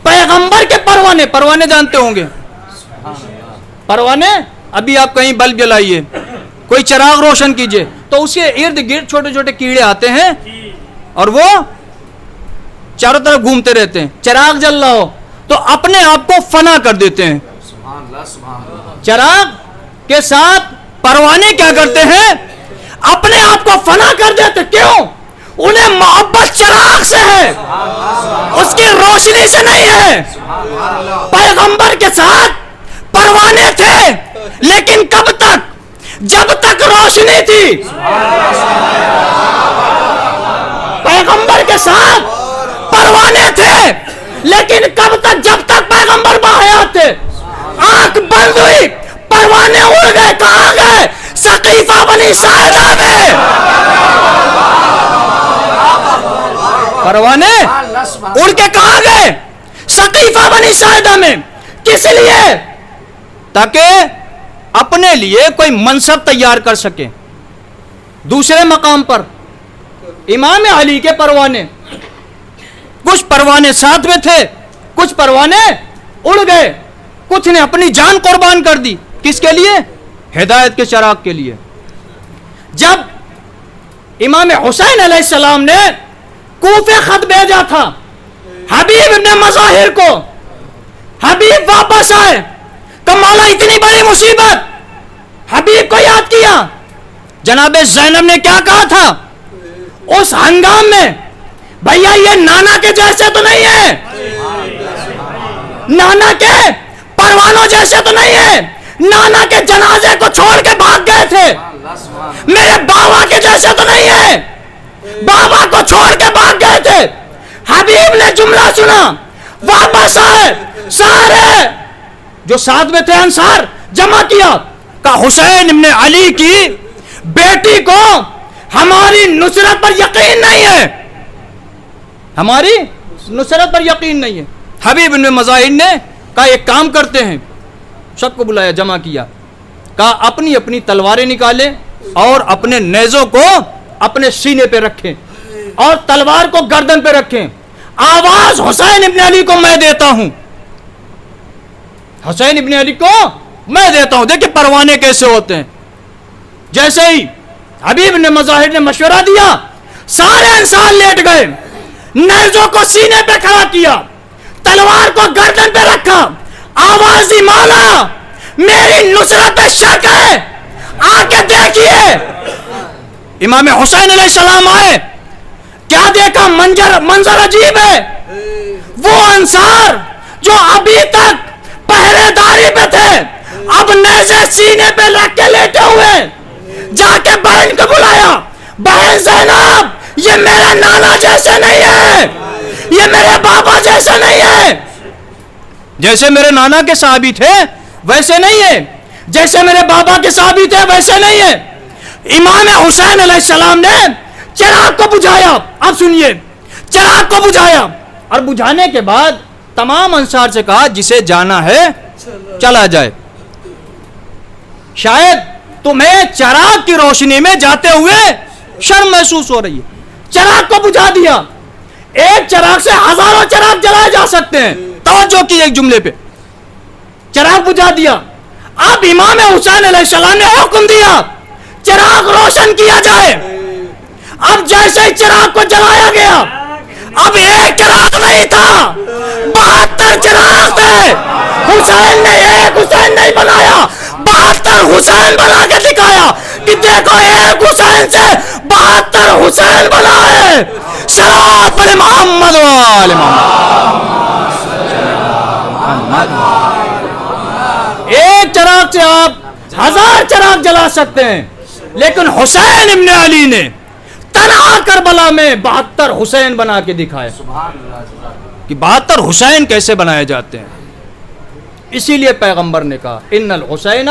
پیغمبر کے پروانے، پروانے جانتے ہوں گے پروانے. ابھی آپ کہیں بلب جلائیے، کوئی چراغ روشن کیجئے تو اس کے ارد گرد چھوٹے چھوٹے کیڑے آتے ہیں اور وہ چاروں طرف گھومتے رہتے ہیں. چراغ جل رہا ہو تو اپنے آپ کو فنا کر دیتے ہیں. چراغ کے ساتھ پروانے کیا کرتے ہیں؟ اپنے آپ کو فنا کر دیتے. کیوں؟ انہیں محبت چراغ سے ہے، اس کی روشنی سے نہیں ہے. پیغمبر کے ساتھ پروانے تھے، لیکن کب تک؟ جب تک روشنی تھی. پیغمبر کے ساتھ پروانے تھے، لیکن کب تک؟ جب تک پیغمبر باحیات تھے. آنکھ بند ہوئی، پروانے اڑ گئے. کہاں گئے؟ سقیفہ بنی ساعدہ میں. پروانے اڑ کے کہاں گئے؟ سقیفہ بنی ساعدہ میں. کس لیے؟ تاکہ اپنے لیے کوئی منصب تیار کر سکے. دوسرے مقام پر امام علی کے پروانے، کچھ پروانے ساتھ میں تھے، کچھ پروانے اڑ گئے، کچھ نے اپنی جان قربان کر دی. کس کے لیے؟ ہدایت کے چراغ کے لیے. جب امام حسین علیہ السلام نے کوفے خط بھیجا تھا حبیب ابن مظاہر کو، حبیب واپس آئے کہ مولا اتنی بڑی مصیبت. حبیب کو یاد کیا. جناب زینب نے کیا کہا تھا اس ہنگام میں؟ بھیا یہ نانا کے جیسے تو نہیں ہے، نانا کے پروانوں جیسے تو نہیں ہے. نانا کے جنازے کو چھوڑ کے بھاگ گئے تھے. میرے بابا کے جیسے تو نہیں ہے، بابا کو چھوڑ کے بھاگ گئے تھے. حبیب نے جملہ سنا، واپس آئے، سارے جو ساتھ میں تھے انصار جمع کیا، کہا حسین ابن علی کی بیٹی کو ہماری نصرت پر یقین نہیں ہے، ہماری نصرت پر یقین نہیں ہے. حبیب ابن مظاہر نے کہا ایک کام کرتے ہیں. سب کو بلایا، جمع کیا، کہا اپنی اپنی تلواریں نکالیں اور اپنے نیزوں کو اپنے سینے پہ رکھیں اور تلوار کو گردن پہ رکھیں. آواز حسین ابن علی کو میں دیتا ہوں، حسین ابن علی کو میں دیتا ہوں. دیکھیں پروانے کیسے ہوتے ہیں. جیسے ہی حبیب نے مظاہر نے مشورہ دیا، سارے انصار لیٹ گئے، نیزوں کو سینے پہ کھڑا کیا، تلوار کو گردن پہ رکھا. آواز دی مولا میری نصرت پہ شک ہے، آ کے دیکھیے. امام حسین علیہ السلام آئے، کیا دیکھا؟ منظر عجیب ہے. وہ انصار جو ابھی تک پہرے داری پہ تھے اب نیزے سینے پہ رکھ کے لیٹے ہوئے. جا کے بہن کو بلایا، بہن زینب یہ میرا نانا جیسے نہیں ہے، یہ میرے بابا جیسے نہیں ہے. جیسے میرے نانا کے صحابی تھے ویسے نہیں ہے، جیسے میرے بابا کے صحابی تھے ویسے نہیں ہے. امام حسین علیہ السلام نے چراغ کو بجھایا. اب سنیے، چراغ کو بجھایا اور بجھانے کے بعد تمام انصار سے کہا جسے جانا ہے چلا جائے. شاید تمہیں چراغ کی روشنی میں جاتے ہوئے شرم محسوس ہو رہی ہے. چراغ کو بجھا دیا. ایک چراغ سے ہزاروں چراغ جلائے جا سکتے ہیں. توجہ کی ایک جملے پہ، چراغ بجھا دیا. اب امام حسین علیہ السلام نے حکم دیا چراغ روشن کیا جائے. اب جیسے چراغ کو جلایا گیا، اب ایک چراغ نہیں تھا، 72 چراغ تھے. حسین نے ایک حسین نہیں بنایا، 72 حسین بنا کے دکھایا کہ دیکھو ایک حسین سے 72 حسین بنائے. صلوات پر محمد وآل محمد. ایک چراغ سے آپ 1000 چراغ جلا سکتے ہیں، لیکن حسین ابن علی نے تنہا کربلا میں 72 حسین بنا کے دکھایا کہ 72 حسین کیسے بنائے جاتے ہیں. اسی لیے پیغمبر نے کہا ان الحسین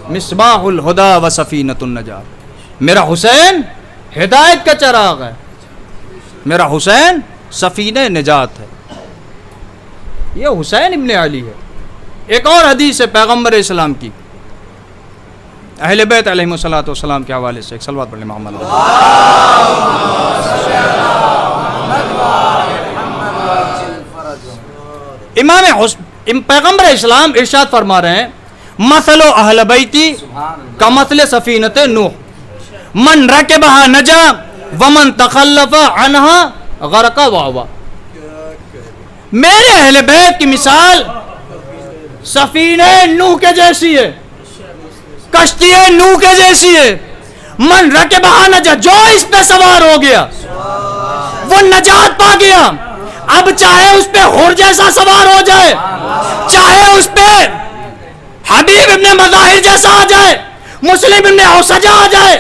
مصباح الہدی و سفینۃ النجات. میرا حسین ہدایت کا چراغ ہے، میرا حسین سفینہ نجات ہے. یہ حسین ابن علی ہے. ایک اور حدیث ہے پیغمبر اسلام کی، اہل بیت علیہم الصلوۃ والسلام کے حوالے سے. ایک صلوات پڑھ لیں محمد. پیغمبر اسلام ارشاد فرما رہے ہیں مثل اہل بیتی کمثل سفینۃ نوح من رکبها نجا ومن تخلف عنها غرق واوا. میرے اہل بیت کی مثال سفینہ نوح کے جیسی ہے، کشتی نوح کے جیسی ہے. من رکبها نجا، جو اس پہ سوار ہو گیا وہ نجات پا گیا. اب چاہے اس پہ حور جیسا سوار ہو جائے، چاہے اس پہ حبیب ابن مظاہر جیسا آ جائے، مسلم ابن اوسجا آ جائے،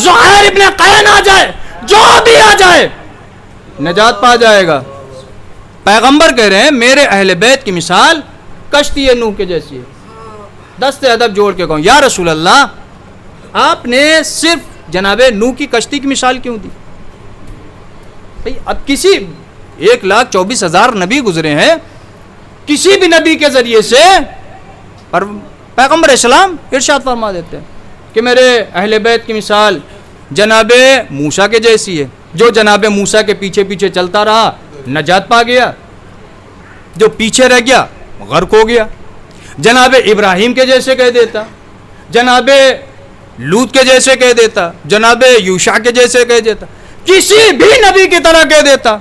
زہیر ابن قین آ جائے، جو بھی آ جائے نجات پا جائے گا. پیغمبر کہہ رہے ہیں میرے اہل بیت کی مثال کشتی نوح کے جیسی ہے. دست ادب جوڑ کے کہوں یا رسول اللہ آپ نے صرف جناب نوح کی کشتی کی مثال کیوں دی؟ بھئی اب کسی 1,24,000 نبی گزرے ہیں, کسی بھی نبی کے ذریعے سے پیغمبر اسلام ارشاد فرما دیتے ہیں کہ میرے اہل بیت کی مثال جناب موسیٰ کے جیسی ہے. جو جناب موسیٰ کے پیچھے پیچھے چلتا رہا نجات پا گیا, جو پیچھے رہ گیا غرق ہو گیا. جناب ابراہیم کے جیسے کہہ دیتا, جناب لوط کے جیسے کہہ دیتا, جناب یوشع کے جیسے کہہ دیتا, کسی بھی نبی کی طرح کہہ دیتا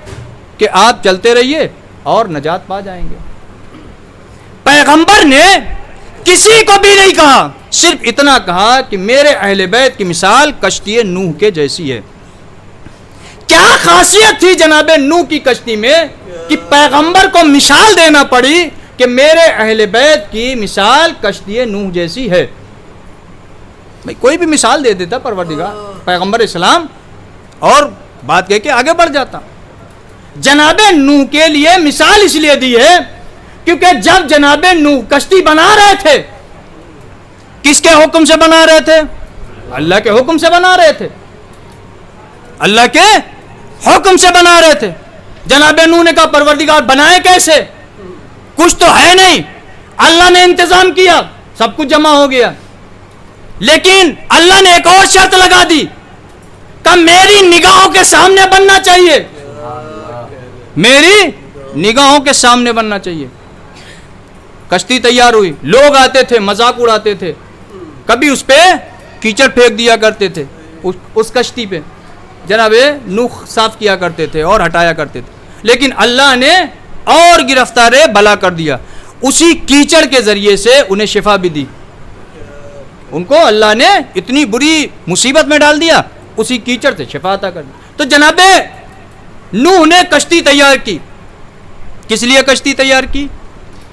کہ آپ چلتے رہیے اور نجات پا جائیں گے. پیغمبر نے کسی کو بھی نہیں کہا, صرف اتنا کہا کہ میرے اہل بیت کی مثال کشتی نوح کے جیسی ہے. کیا خاصیت تھی جناب نوح کی کشتی میں کہ پیغمبر کو مثال دینا پڑی کہ میرے اہل بیت کی مثال کشتی نوح جیسی ہے؟ بھئی کوئی بھی مثال دے دیتا پروردگار پیغمبر اسلام اور بات کہہ کے آگے بڑھ جاتا. جناب نوح کے لیے مثال اس لیے دی ہے کیونکہ جب جناب نوح کشتی بنا رہے تھے, کس کے حکم سے بنا رہے تھے؟ اللہ کے حکم سے بنا رہے تھے, اللہ کے حکم سے بنا رہے تھے. جناب نوح نے کہا پروردگار بنائے کیسے؟ کچھ تو ہے نہیں, اللہ نے انتظام کیا, سب کچھ جمع ہو گیا. لیکن اللہ نے ایک اور شرط لگا دی کہ میری نگاہوں کے سامنے بننا چاہیے, میری نگاہوں کے سامنے بننا چاہیے. کشتی تیار ہوئی, لوگ آتے تھے مذاق اڑاتے تھے, کبھی اس پہ کیچڑ پھینک دیا کرتے تھے, اس کشتی پہ جناب نوح صاف کیا کرتے تھے اور ہٹایا کرتے تھے. لیکن اللہ نے اور گرفتار بلا کر دیا, اسی کیچڑ کے ذریعے سے انہیں شفا بھی دی. ان کو اللہ نے اتنی بری مصیبت میں ڈال دیا, اسی کیچڑ سے شفا عطا کر دی. تو جناب نوح نے کشتی تیار کی. کس لیے کشتی تیار کی؟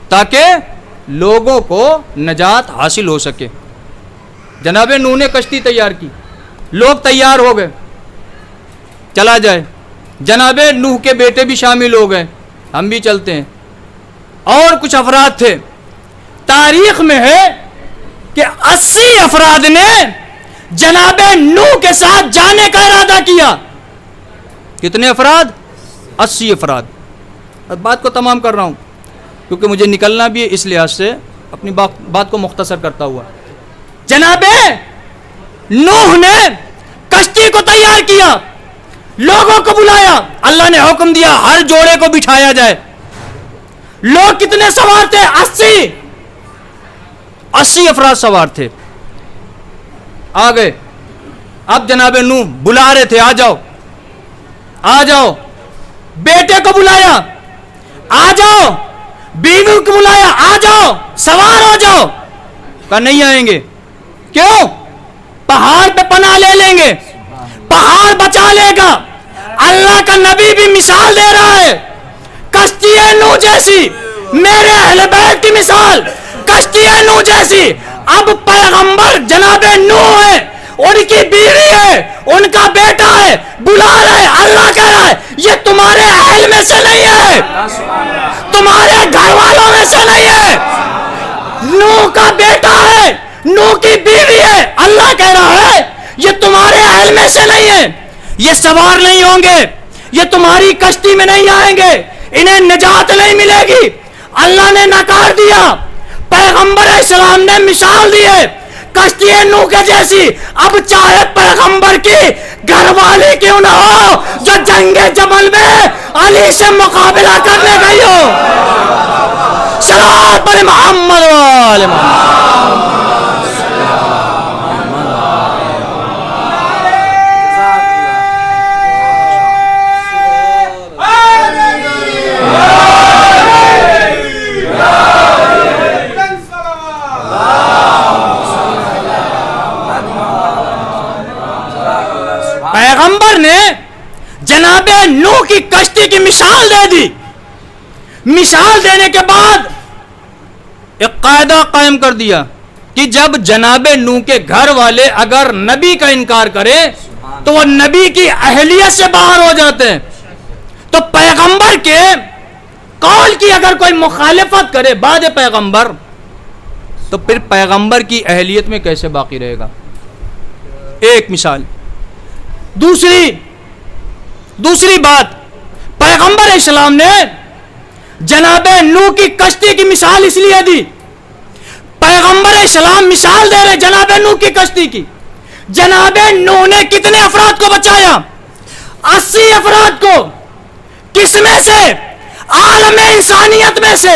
تاکہ لوگوں کو نجات حاصل ہو سکے. جناب نوح نے کشتی تیار کی, لوگ تیار ہو گئے چلا جائے. جناب نوح کے بیٹے بھی شامل ہو گئے, ہم بھی چلتے ہیں. اور کچھ افراد تھے, تاریخ میں ہے کہ 80 افراد نے جناب نوح کے ساتھ جانے کا ارادہ کیا. کتنے افراد؟ 80 افراد. بات کو تمام کر رہا ہوں کیونکہ مجھے نکلنا بھی ہے, اس لحاظ سے اپنی بات کو مختصر کرتا ہوا. جناب نوح نے کشتی کو تیار کیا, لوگوں کو بلایا, اللہ نے حکم دیا ہر جوڑے کو بٹھایا جائے. لوگ کتنے سوار تھے؟ 80 افراد سوار تھے. آ گئے. اب جناب نوح بلا رہے تھے, آ جاؤ آ جاؤ. بیٹے کو بلایا, آ جاؤ. بیوی کو بلایا, آ جاؤ سوار ہو جاؤ. کہا نہیں آئیں گے. کیوں؟ پہاڑ پہ پناہ لے لیں گے, پہاڑ بچا لے گا. اللہ کا نبی بھی مثال دے رہا ہے کشتی نوح جیسی, میرے اہل بیت کی مثال کشتی نوح جیسی. اب پیغمبر جناب نوح ہے, ان کی بیوی ہے, ان کا بیٹا ہے, بلا رہے. اللہ کہہ رہا ہے یہ تمہارے اہل میں سے نہیں ہے, تمہارے گھر والوں میں سے نہیں ہے. نوح کا بیٹا ہے, نوح کی بیوی ہے. اللہ کہہ رہا ہے یہ تمہارے اہل میں سے نہیں ہے, یہ سوار نہیں ہوں گے, یہ تمہاری کشتی میں نہیں آئیں گے, انہیں نجات نہیں ملے گی. اللہ نے نکار دیا. پیغمبر اسلام نے مثال دی ہے کشتی نوح کے جیسی. اب چاہے پیغمبر کی گھر والی کیوں نہ ہو جو جنگ جمل میں علی سے مقابلہ کرنے گئی ہو. صلوات پر محمد و آل محمد. پیغمبر نے جناب نوح کی کشتی کی مثال دے دی. مثال دینے کے بعد ایک قاعدہ قائم کر دیا کہ جب جناب نوح کے گھر والے اگر نبی کا انکار کرے تو وہ نبی کی اہلیت سے باہر ہو جاتے ہیں. تو پیغمبر کے قول کی اگر کوئی مخالفت کرے بعد پیغمبر تو پھر پیغمبر کی اہلیت میں کیسے باقی رہے گا؟ ایک مثال. دوسری بات، پیغمبر اسلام نے جناب نوح کی کشتی کی مثال اس لیے دی. پیغمبر اسلام مثال دے رہے جناب نوح کی کشتی کی. جناب نوح نے کتنے افراد کو بچایا؟ 80 افراد کو. کس میں سے؟ عالم انسانیت میں سے.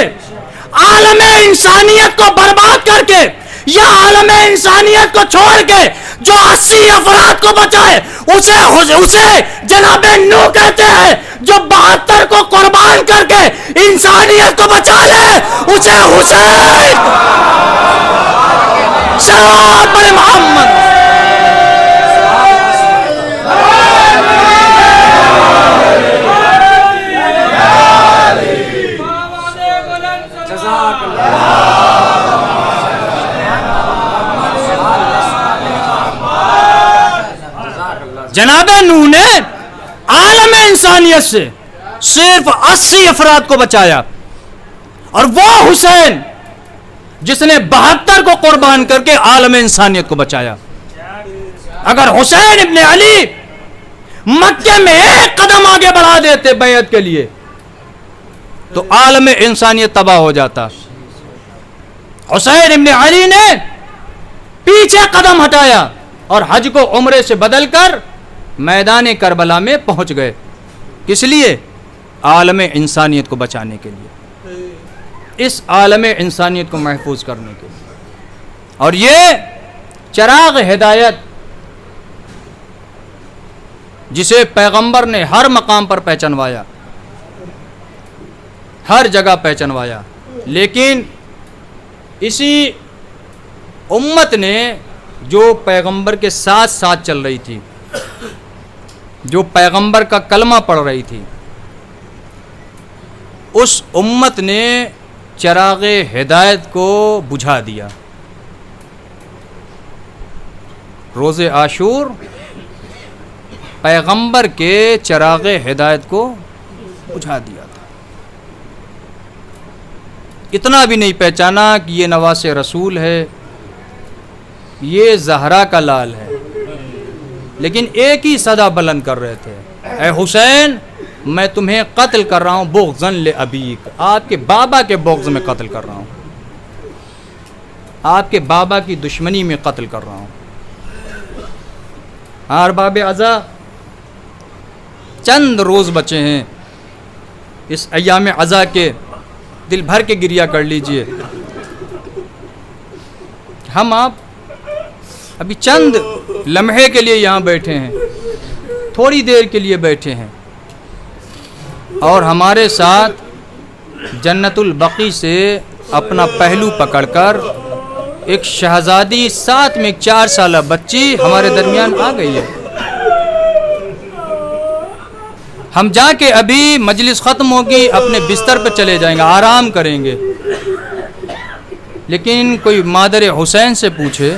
عالم انسانیت کو برباد کر کے یا عالم انسانیت کو چھوڑ کے جو 80 افراد کو بچائے اسے جناب نوح کہتے ہیں. جو 72 کو قربان کر کے انسانیت کو بچا لے اسے حسین. صلوات علی محمد. جناب نوح نے عالم انسانیت سے صرف 80 افراد کو بچایا، اور وہ حسین جس نے 72 کو قربان کر کے عالم انسانیت کو بچایا. اگر حسین ابن علی مکے میں ایک قدم آگے بڑھا دیتے بیعت کے لیے تو عالم انسانیت تباہ ہو جاتا. حسین ابن علی نے پیچھے قدم ہٹایا اور حج کو عمرے سے بدل کر میدان کربلا میں پہنچ گئے. کس لیے؟ عالم انسانیت کو بچانے کے لیے، اس عالم انسانیت کو محفوظ کرنے کے لیے. اور یہ چراغ ہدایت جسے پیغمبر نے ہر مقام پر پہچانوایا، ہر جگہ پہچانوایا، لیکن اسی امت نے جو پیغمبر کے ساتھ ساتھ چل رہی تھی، جو پیغمبر کا کلمہ پڑھ رہی تھی، اس امت نے چراغ ہدایت کو بجھا دیا. روز عاشور پیغمبر کے چراغ ہدایت کو بجھا دیا تھا. اتنا بھی نہیں پہچانا کہ یہ نواس رسول ہے، یہ زہرا کا لال ہے، لیکن ایک ہی صدا بلند کر رہے تھے، اے حسین میں تمہیں قتل کر رہا ہوں بغضاً لأبیک، آپ کے بابا کے بغض میں قتل کر رہا ہوں، آپ کے بابا کی دشمنی میں قتل کر رہا ہوں. ارباب عزا چند روز بچے ہیں اس ایام عزا کے، دل بھر کے گریہ کر لیجئے. ہم آپ ابھی چند لمحے کے لیے یہاں بیٹھے ہیں، تھوڑی دیر کے لیے بیٹھے ہیں، اور ہمارے ساتھ جنت البقیع سے اپنا پہلو پکڑ کر ایک شہزادی، ساتھ میں ایک 4 سالہ بچی ہمارے درمیان آ گئی ہے. ہم جا کے ابھی مجلس ختم ہوگی اپنے بستر پہ چلے جائیں گے، آرام کریں گے، لیکن کوئی مادر حسین سے پوچھے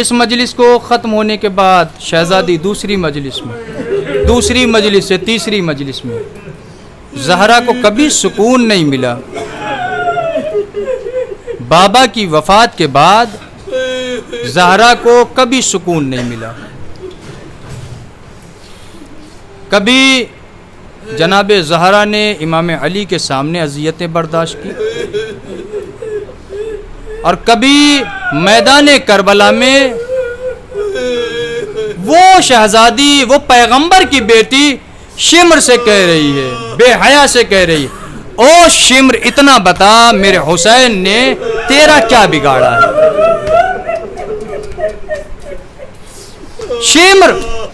اس مجلس کو ختم ہونے کے بعد شہزادی دوسری مجلس میں، دوسری مجلس سے تیسری مجلس میں، زہرا کو کبھی سکون نہیں ملا. بابا کی وفات کے بعد زہرا کو کبھی سکون نہیں ملا. کبھی جناب زہرا نے امام علی کے سامنے اذیتیں برداشت کی، اور کبھی میدان کربلا میں وہ شہزادی، وہ پیغمبر کی بیٹی شمر سے کہہ رہی ہے، بے حیا سے کہہ رہی ہے، او شمر اتنا بتا میرے حسین نے تیرا کیا بگاڑا ہے. شمر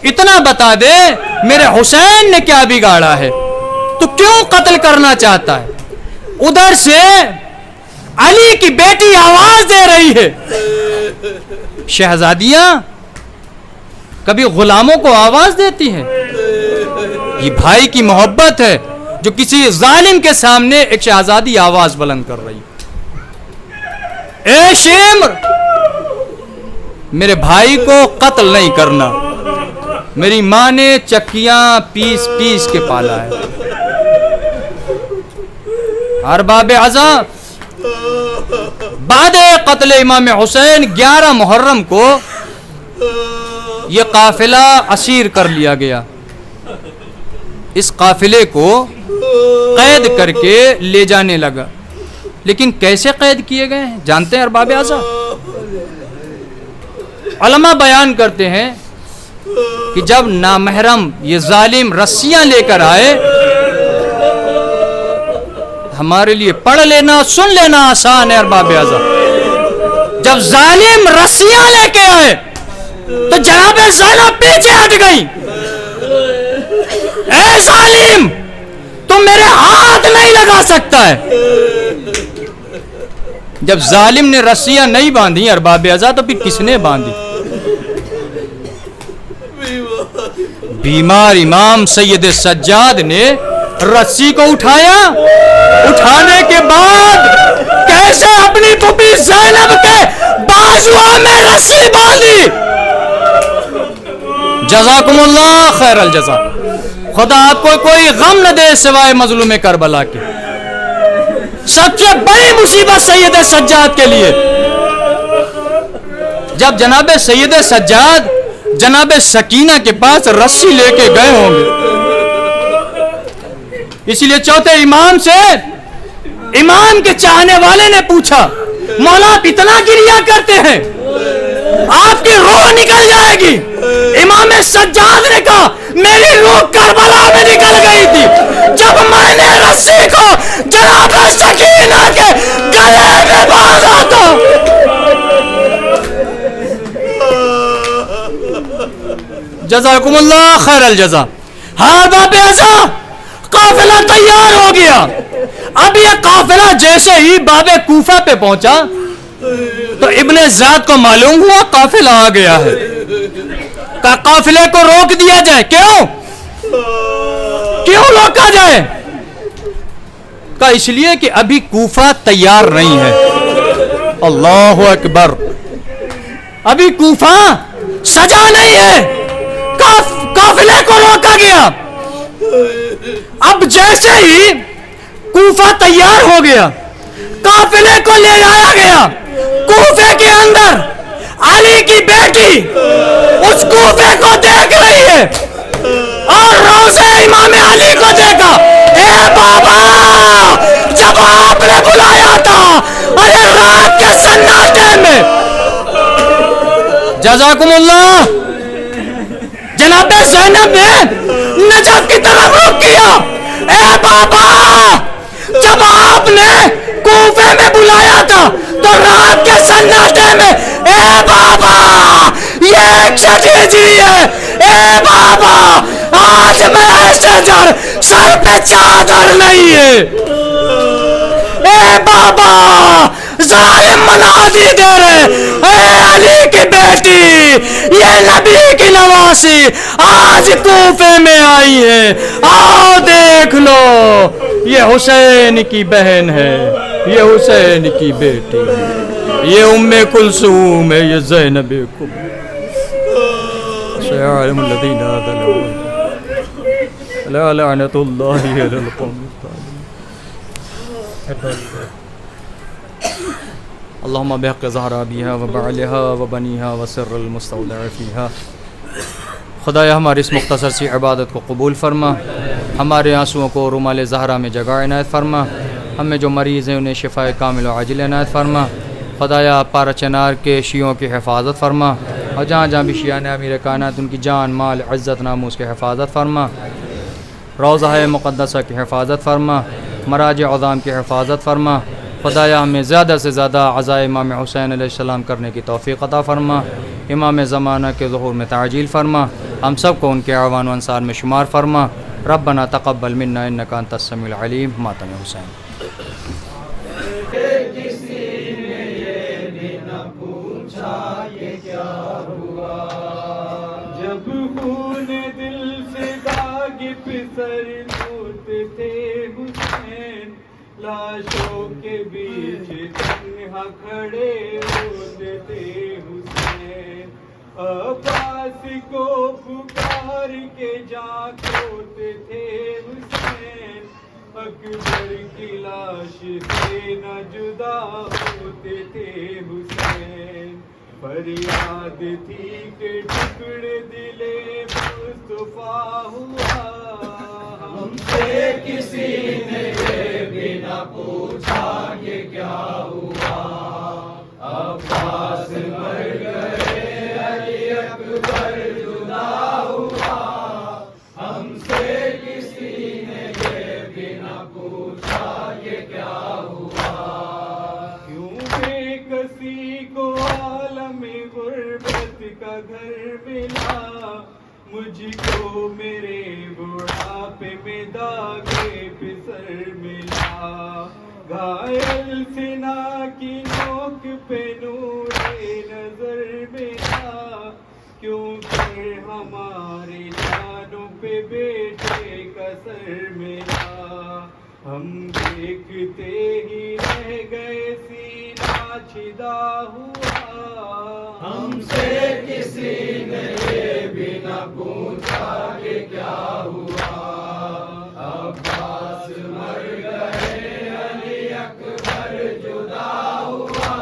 اتنا بتا دے میرے حسین نے کیا بگاڑا ہے، تو کیوں قتل کرنا چاہتا ہے. ادھر سے علی کی بیٹی آواز دے رہی ہے. شہزادیاں کبھی غلاموں کو آواز دیتی ہیں؟ یہ بھائی کی محبت ہے جو کسی ظالم کے سامنے ایک شہزادی آواز بلند کر رہی. اے شمر، میرے بھائی کو قتل نہیں کرنا، میری ماں نے چکیاں پیس پیس کے پالا ہے. ارباب عزا بعد قتل امام حسین 11 محرم کو یہ قافلہ اسیر کر لیا گیا. اس قافلے کو قید کر کے لے جانے لگا. لیکن کیسے قید کیے گئے ہیں جانتے ہیں ارباب اعضا؟ علماء بیان کرتے ہیں کہ جب نامحرم یہ ظالم رسیاں لے کر آئے، ہمارے لیے پڑھ لینا سن لینا آسان ہے ارباب اعضا، جب ظالم رسیاں لے کے آئے تو جناب زینب پیچھے ہٹ گئی. اے ظالم تم میرے ہاتھ نہیں لگا سکتا ہے. جب ظالم نے رسیاں نہیں باندھی ارباب اعضا تو پھر کس نے باندھی؟ بیمار امام سید سجاد نے رسی کو اٹھایا. اٹھانے کے بعد کیسے اپنی پھوپھی زینب کے بازوؤں میں رسی باندھی. جزاکم اللہ خیر الجزا. خدا آپ کو کوئی غم نہ دے سوائے مظلوم کربلا کے. سب سے بڑی مصیبت سید سجاد کے لیے جب جناب سید سجاد جناب سکینہ کے پاس رسی لے کے گئے ہوں گے. اسی لیے چوتھے امام سے امام کے چاہنے والے نے پوچھا مولا آپ اتنا گریا کرتے ہیں آپ کی روح نکل جائے گی. امام سجاد نے کہا میری روح کربلا میں نکل گئی تھی جب میں نے رسی کو جناب سکینہ کے گلے میں باندھا تھا. جزاکم اللہ خیر الجزا. ہاں باب اعضا قافلہ تیار ہو گیا. اب یہ قافلہ جیسے ہی باب کوفہ پہ پہنچا تو ابن زیاد کو معلوم ہوا قافلہ آ گیا ہے. کہ قافلے کو روک دیا جائے. کیوں روکا جائے؟ کہ اس لیے کہ ابھی کوفہ تیار نہیں ہے. اللہ اکبر. ابھی کوفہ سجا نہیں ہے. قافلے کو روکا گیا. اب جیسے ہی کوفہ تیار ہو گیا قافلے کو لے جایا گیا. کوفے کے اندر علی کی بیٹی اس کوفے کو دیکھ رہی ہے اور روزے امام علی کو دیکھا. اے بابا جب آپ نے بلایا تھا ارے رات کے سناٹے میں. جزاکم اللہ. جناب زینب نے نجف کی طرف رخ کیا. اے بابا جب آپ نے کوفے میں بلایا تھا تو رات کے سناٹے میں اے بابا یہ ایک شدیدی ہے. اے بابا آج میں ایسے جڑ سر پہ چادر نہیں ہے. اے بابا ظالم منادی دے رہے اے علی کی بیٹی یہ نبی کی نواسی آج کوفے میں آئی ہے. آؤ دیکھ لو یہ حسین کی بہن ہے یہ حسین کی بیٹی ہے یہ ام کلثوم ہے یہ زینب کبریٰ. سيعلم الذين ظلموا لا لعنة الله على القوم الظالمين. اللهم بحق زهرا بها وبعلها وبنيها وسر المستودع فيها. خدایا ہماری اس مختصر سی عبادت کو قبول فرما. ہمارے آنسوؤں کو رومال زہرا میں جگہ عنایت فرما. ہمیں جو مریض ہیں انہیں شفاء کامل و عاجل عنایت فرما. خدایا پارا چنار کے شیعوں کی حفاظت فرما اور جہاں جہاں بھی شیعہ نے امیر کائنات ان کی جان مال عزت ناموس کی حفاظت فرما. روضہ مقدسہ کی حفاظت فرما. مراجع عظام کی حفاظت فرما. خدایا ہمیں زیادہ سے زیادہ عزائے امام حسین علیہ السلام کرنے کی توفیق عطا فرما. امام زمانہ کے ظہور میں تعجیل فرما. ہم سب کو ان کے اعوان و انصار میں شمار فرما. ربنا تقبل منا انک انت السمیع العلیم. ماتم حسین. جب خون دل سے داغ پسر ٹوٹتے تھے حسین لاشوں کے بیچ تنہا کھڑے ہوتے تھے حسین. عباس کو پکار کے جا کھوتے تھے حسین اکبر کی لاش سے نہ جدا ہوتے تھے حسین، فریاد تھی کہ ٹکڑے دلے مصطفیٰ ہوا، ہم سے کسی نے یہ بھی نہ پوچھا کہ کیا ہوا، عباس مر گئے علی اکبر جدا ہوا، ہم سے کسی نے یہ بھی نہ پوچھا کہ کیا ہوا، کیوں بے کسی کو عالم غربت کا گھر ملا، مجھ کو میرے بڑھاپے میں داغے پسر ملا، گھائل سنا کی نوک پہ نور نظر ملا، کیوں کر ہمارے جانوں پہ بیٹے کا سر ملا، ہم دیکھتے ہی رہ گئے سینہ چھدا ہوا، ہم سے کسی نے یہ بھی نہ پوچھا کہ کیا ہوا، عباس مر گئے علی اکبر جدا ہوا،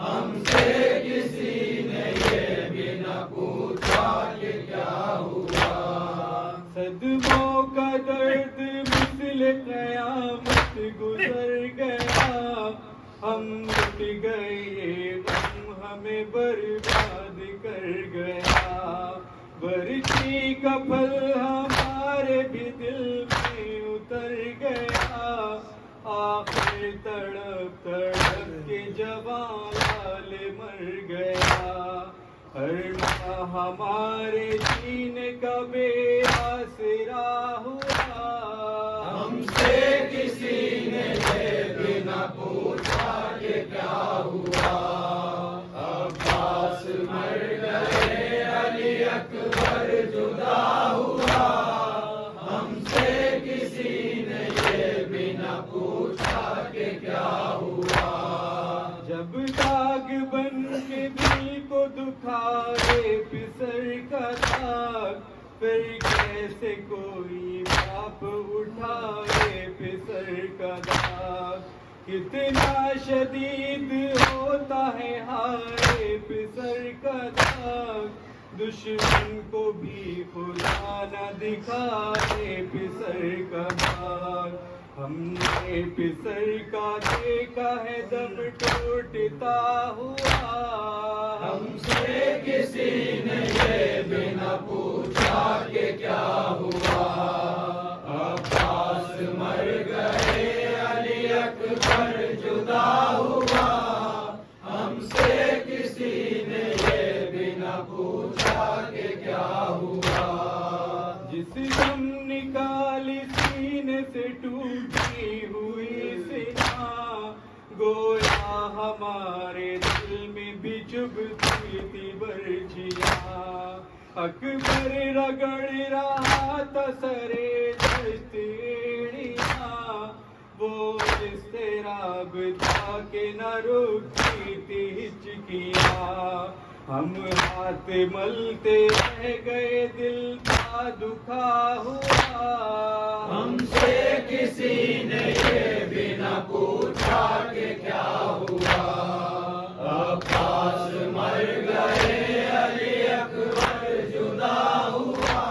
ہم سے کسی نے یہ بھی نہ پوچھا کہ کیا ہوا، صدموں کا درد مثل قیامت گزر گیا، ہم لٹ گئے یہ غم ہمیں برباد کر گیا، برچی کا پھل ہمارے بھی دل میں اتر گیا، آخر تڑپ تڑپ کے جوان لال مر گیا، ہر ماہ ہمارے جینے کا بے آسرا ہوا، ہم سے کسی نے یہ بھی نہ پوچھا کہ کیا ہوا، عباس مر گئے علی اکبر جدا ہوا، ہم سے کسی نے یہ بھی نہ پوچھا کہ کیا ہوا، جب داغ بن کے دل کو دکھائے پسر کا داغ، پھر کیسے کوئی باپ اٹھائے پسر کا داغ، کتنا شدید ہوتا ہے ہائے پسر کا داغ، دشمن کو بھی خدا نہ دکھائے پسر کا داغ، ہم نے پسر کا دیکھا ہے دم ٹوٹتا ہوا، ہم سے کسی نے یہ بھی نہ پوچھا کہ کیا ہوا، عباس مر گئے علی اکبر جدا ہوا، ہم سے کسی نے یہ بھی نہ پوچھا کہ کیا ہوا، جس دم نکالی سینے سے ٹوٹی ہوئی سنا، گویا ہمارے دل میں بھی چبھتی تھی برچھیاں، اکبر رگڑ رہا تھا سرے دست ایڑیاں، وہ اضطراب تھا کہ نہ رکتی تھی ہچکیاں، ہم ہاتھ ملتے رہ گئے دل کا دکھا ہوا، ہم سے کسی نے یہ بھی نہ پوچھا کہ کیا ہوا، عباس مر گئے علی اکبر جدا ہوا،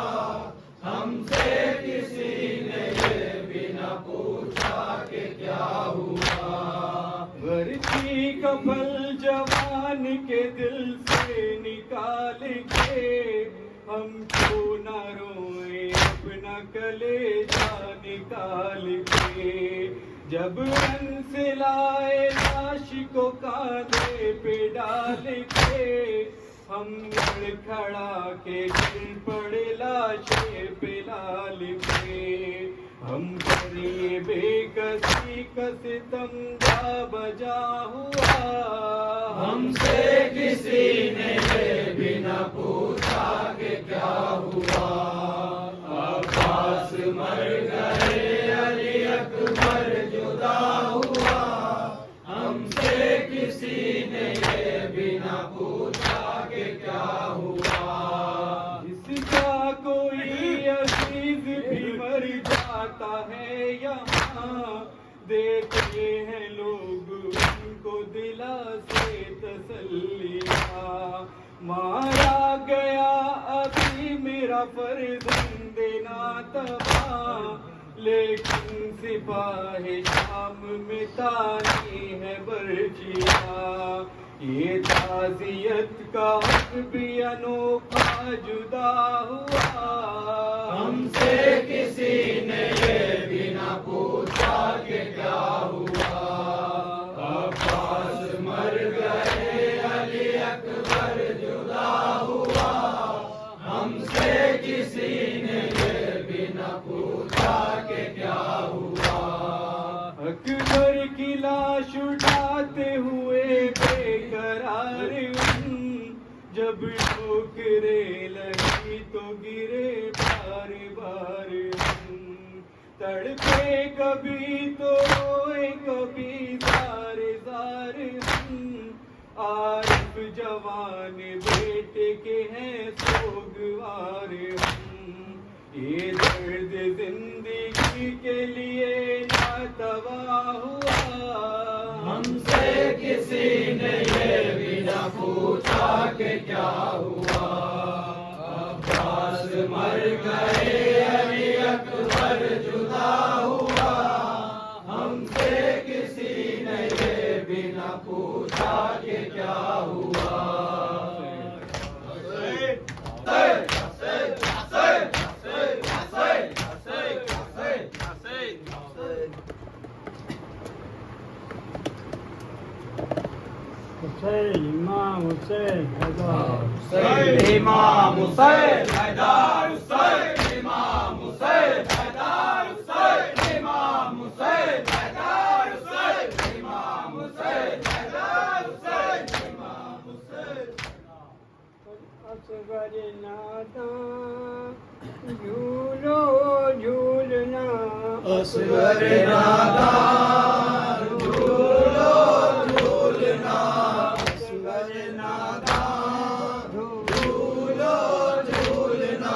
ہم سے کسی نے یہ بھی نہ پوچھا کہ کیا ہوا، برچی کا پھل جوان کے دل سے نکال کے، ہم کیوں نہ روئے اپنا کلیجہ نکال کے، جب رن سے لائے لاش کو کاندھے پہ ڈال کے، ہم گڑ کھڑا کے گر پڑے لاشے پہ لال کے، ہم پر یہ بے کسی کا ستم جا بجا ہوا، ہم سے کسی نے یہ بھی نہ پوچھا کہ کیا ہوا، عباس مر گئے علی اکبر جدا ہوا، ہم سے کسی نے یہ بھی نہ پوچھا کہ کیا ہوا، جس کا کوئی عزیز بھی مر جاتا ہے یا مارا گیا ابھی میرا فرزند ناتواں، لیکن سپاہ شام میں تانی ہے برچیاں، یہ تعزیت کا حق بھی انوکھا جدا ہوا، ہم سے کسی نے یہ بھی نہ پوچھا کہ کیا ہوا، عباس مر گئے علی اکبر جدا ہوا، ہم سے کسی نے یہ بھی نہ پوچھا کہ کیا ہوا، اکبر کی لاش اٹھاتے ہوئے بے قرار جب ٹھوکریں لگی تو گرے بار بار، تڑپے کبھی تو روئے کبھی زار زار، عارف جوان بیٹے کے ہیں سوگوار، یہ درد زندگی کے لیے ناتوا ہوا، ہم سے کسی نے یہ بھی نہ پوچھا کہ کیا ہوا، عباس مر گئے علی اکبر جدا ہوا، ہم سے کسی نے یہ بھی نہ پوچھا کہ کیا ہوا، امام حسین حیدر، امام حسین حیدر حسین، امام حسین حیدر حسین، امام حسین حیدر حسین، امام حسین حیدر حسین، امام حسین اصغر ناداں جھولو جھولنا، اصغر ناداں جھولو جھولنا، اصغر ناداں جھولو جھولنا،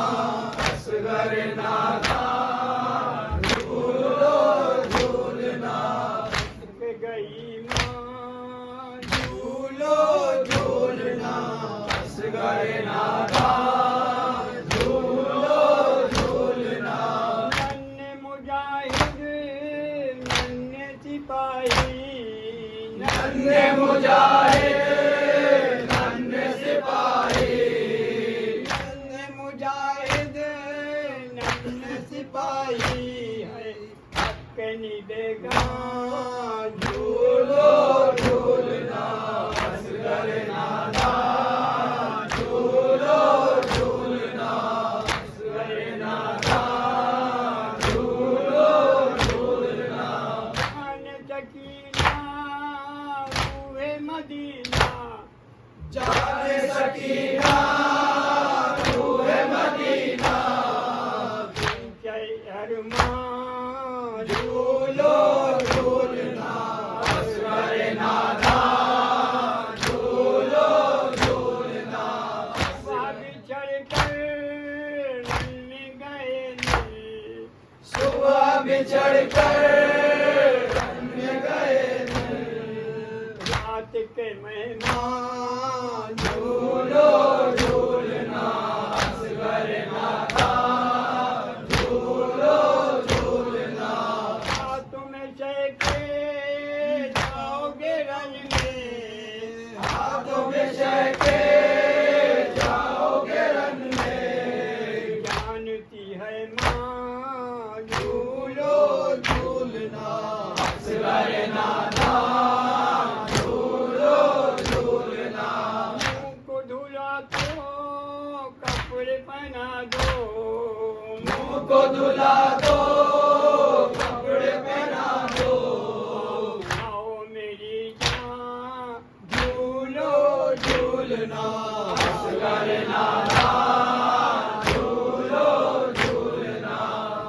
اصغر ناداں جھولو جھولنا، گئی ماں جھولو جھولنا، اصغر ناداں جھولو جھولنا، ننھے مجاہد ننھے سپاہی، ننھے مجاہد ننھے سپاہی، ننھے مجاہد ننھے سپاہی، ہے حق نگہباں جھولو جھولنا، اصغر ناداں جھولو جھولنا، اصغر ناداں جھولو جھولنا، جان سکینہ روح مدینہ، جان سکینہ روح مدینہ، پیچھے ارمان جھولو جھولنا، اصغر ناداں جھولو جھولنا، صبح بچھڑ کر رن گئے دل، صبح بچھڑ کر رن گئے دل، رات کے مہمان جھولو جھولنا، اصغر ناداں جھولو جھولنا، ہاتھوں میں شے کے جاؤ گے رن میں، ہاتھوں میں شے کے جاؤ گے رن میں، جانتی ہے ماں جھولو جھولنا، اصغر ناداں جھولو جھولنا، منہ کو دھلا تو کپڑے پہنا دو، منہ کو دھلا دو کپڑے پہنا دو، آؤ میری جان جھولو جھولنا، اصغر ناداں جھولو جھولنا،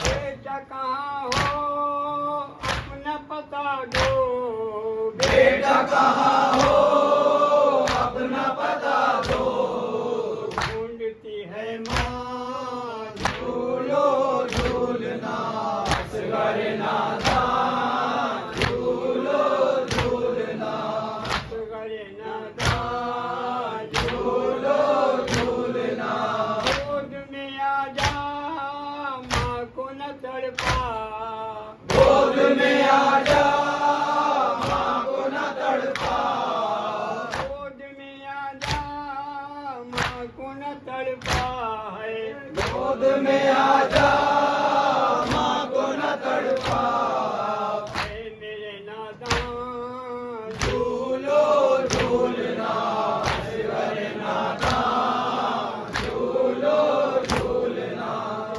بیٹا کہاں ہو اپنا پتا دو، بیٹا کہاں ہو اپنا پتا دو، ڈھونڈتی ہے ماں جھولو جھولنا، نہ تڑپا ہے گود میں آ جا ماں کو نہ تڑپا اے میرے نادان جھولو جھولنا شور نادان جھولو جھولنا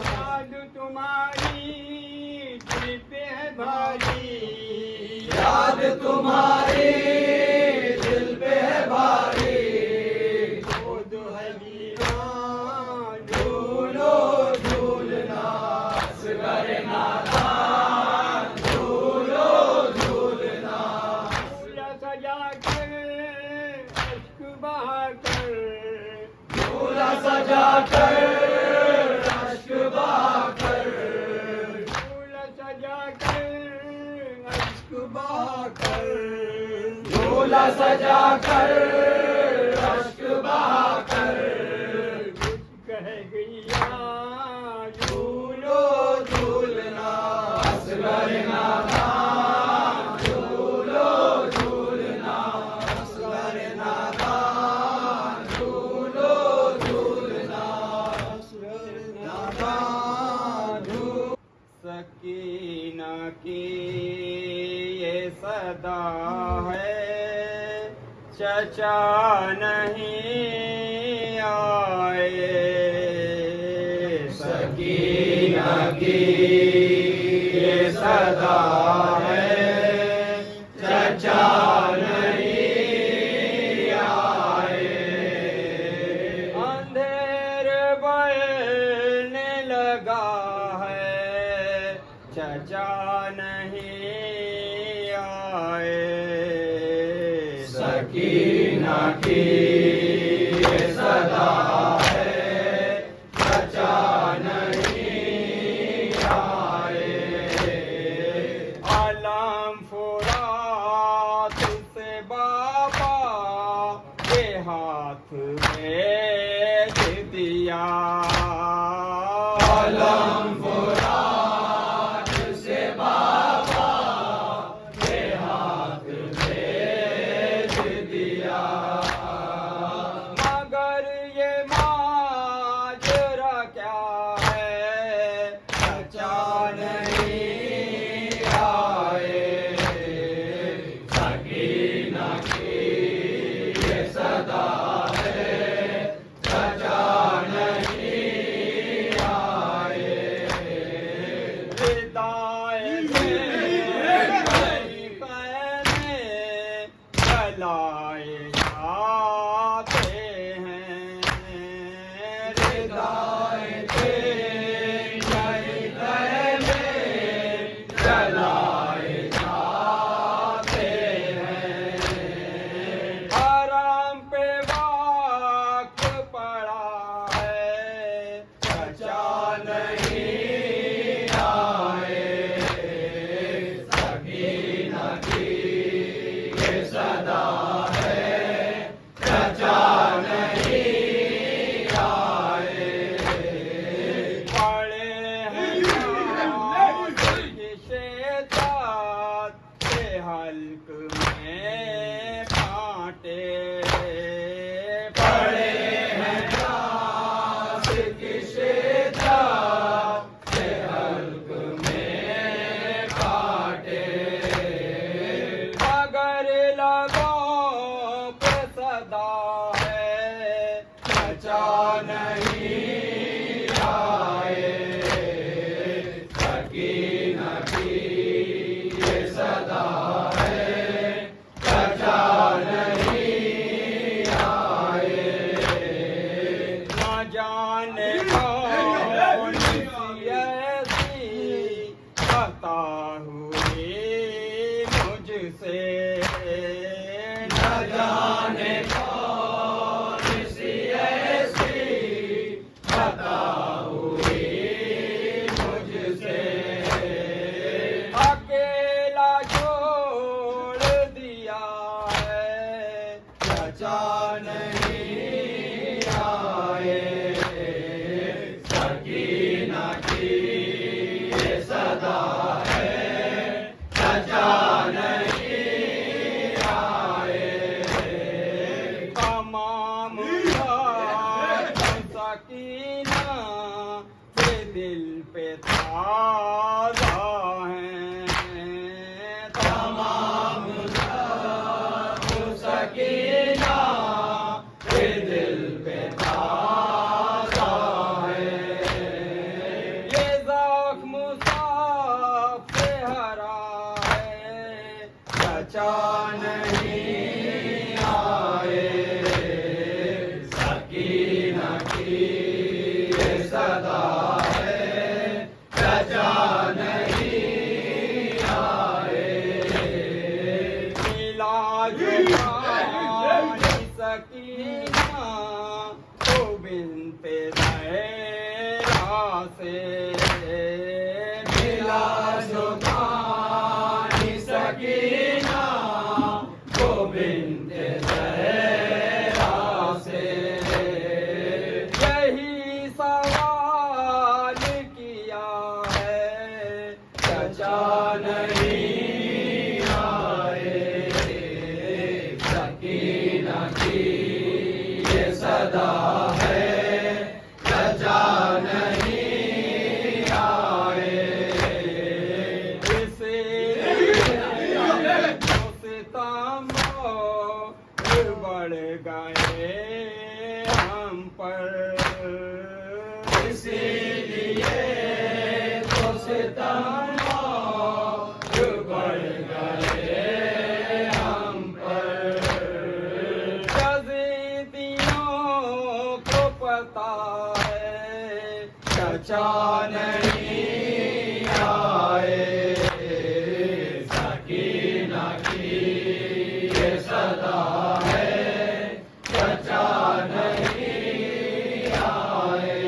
یاد تمہاری دل پہ ہے بھاری یاد تمہاری دل پہ ہے بھاری گود ہے ویران جھولو جھولنا شور نادان جھولو جھولنا جھولا سجا کر اشک بہا کر جھولا سجا کر اشک بہا کر جھولا سجا کر اشک بہا کر جھولا سجا کر اشک بہا کر کچھ کہہ گیا جھولو جھولنا اصغر نادان جھولو جھولنا اصغر نادان جھولو جھولنا اصغر نادان سکینہ کی یہ صدا ہے چچا نہیں آئے سکینہ کی یہ صدا ہے چچا نہیں آئے اندھیر بڑھنے لگا ہے چچا نہیں آئے سکینہ کی یہ صدا ہے چچا نہیں آئے عالم فرات سے بابا کے ہاتھ بھیج دیا علم فرات سے بابا کے ہاتھ بھیج دیا مگر یہ ماجرا کیا ہے چچا نہیں آئے سکینہ کی یہ صدا ہے چچا نہیں آئے ردائے میری پہنے جلائے جاتے ہیں ردائے تیری میں جلائے جاتے ہیں حرام پہ وقت پڑا ہے چچا نہیں آئے سکینہ کی یہ صدا ہے چچا نہیں آئے پڑے ہیں ناز کی شیطان کے حلق میں کانٹے پڑے ہیں ناز کی شیطان کے حلق میں کانٹے مگر لبوں پہ صدا ہے چچا نہیں آئے سکینہ کی یہ صدا ہے چچا نہیں آئے نہ جانے کون سی ایسی خطا ہوئی مجھ سے نہ جانے کون سی ایسی خطا ہوئی مجھ سے اکیلا چھوڑ دیا ہے چچا نہیں آئے سکینہ کی یہ صدا ہے سکینہ کے دل پہ تازہ ہیں تمام زخم سکینہ کے دل پہ تازہ ہے یہ زخم صاف سے ہرا ہے چچا نہیں آئے سکینہ کی یہ صدا ہے چچا نہیں آئے ملا جوانی سکینہ تو بنت زہرا سے ملا جوانی سکینہ تو بنت زہرا سے یہی سوال کیا ہے چچا نہیں آئے سکینہ کی یہ صدا ہے چچا نہیں آئے اس ستم بڑھ گئے ہم پر اسی لیے تو ستم بڑھ گئے ہم پر یزیدیوں کو پتا ہے چچا نہیں آئے سکینہ کی یہ صدا ہے چچا نہیں آئے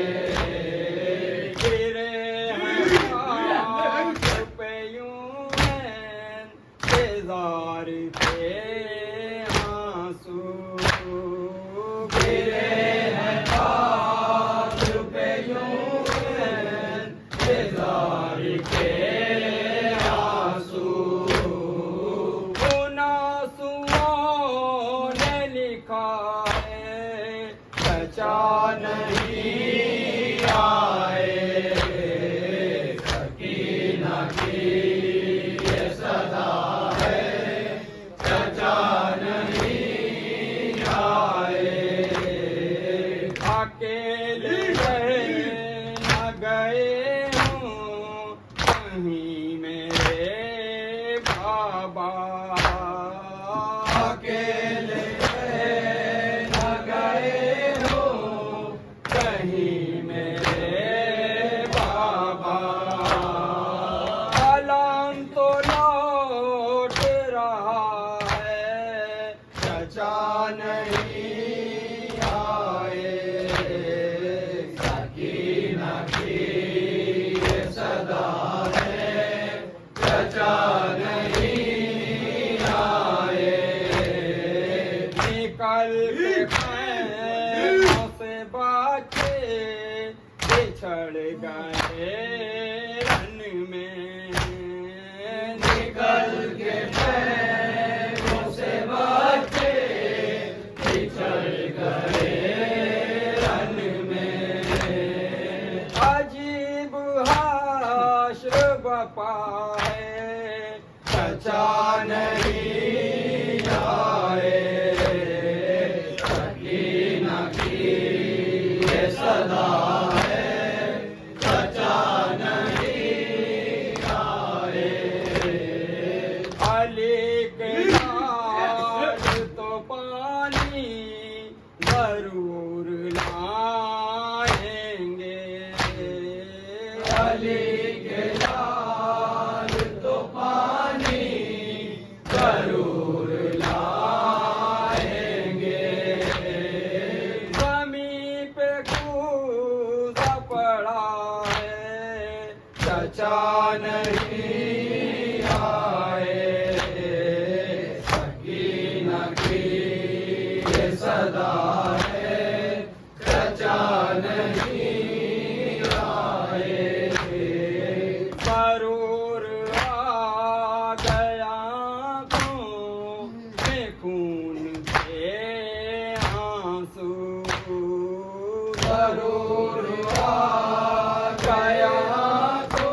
گرے ہیں ہاتھ پہ یوں ہیں تیزار کے آنسو گرے ہیں ہاتھ پہ یوں ہیں تیزار کے آنسو ان آنسوؤں نے لکھا ہے چچا نہیں آئے سکینہ کی یہ صدا ہے چچا نہیں آئے اکیلے نہ گئے ہوں کہیں میرے بابا اکیلے نہ گئے ہوں کہیں میرے بابا علم تو لوٹ رہا ہے چچا نہیں آئے سکینہ کی یہ صدا ہے چچا نہیں آئے نکل کے خیموں سے بچے بچھڑ گئے رن میں نکل کے خیموں سے بچے بچھڑ گئے رن میں عجیب حشر بپا ہے چچا نہیں آئے سکینہ کی یہ صدا ہے چچا نہیں آئے علی کے لال تو پانی ضرور لائیں گے علی کے لال تو پانی ضرور لائیں گے زمین پہ کوزا پڑا ہے چچا نہیں آئے سکینہ کی یہ صدا ہے چچا نہیں آئے ضرور آ گیا میں خون کے آنسو ضرور آ گیا تو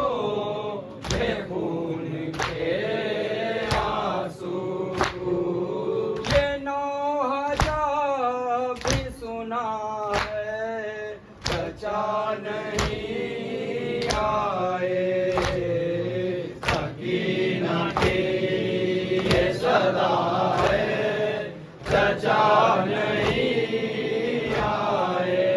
بے خون کے آنسو یہ نوح جب بھی سنا ہے بچا نہیں آئے سکینہ کی یہ صدا ہے بچا نہیں آئے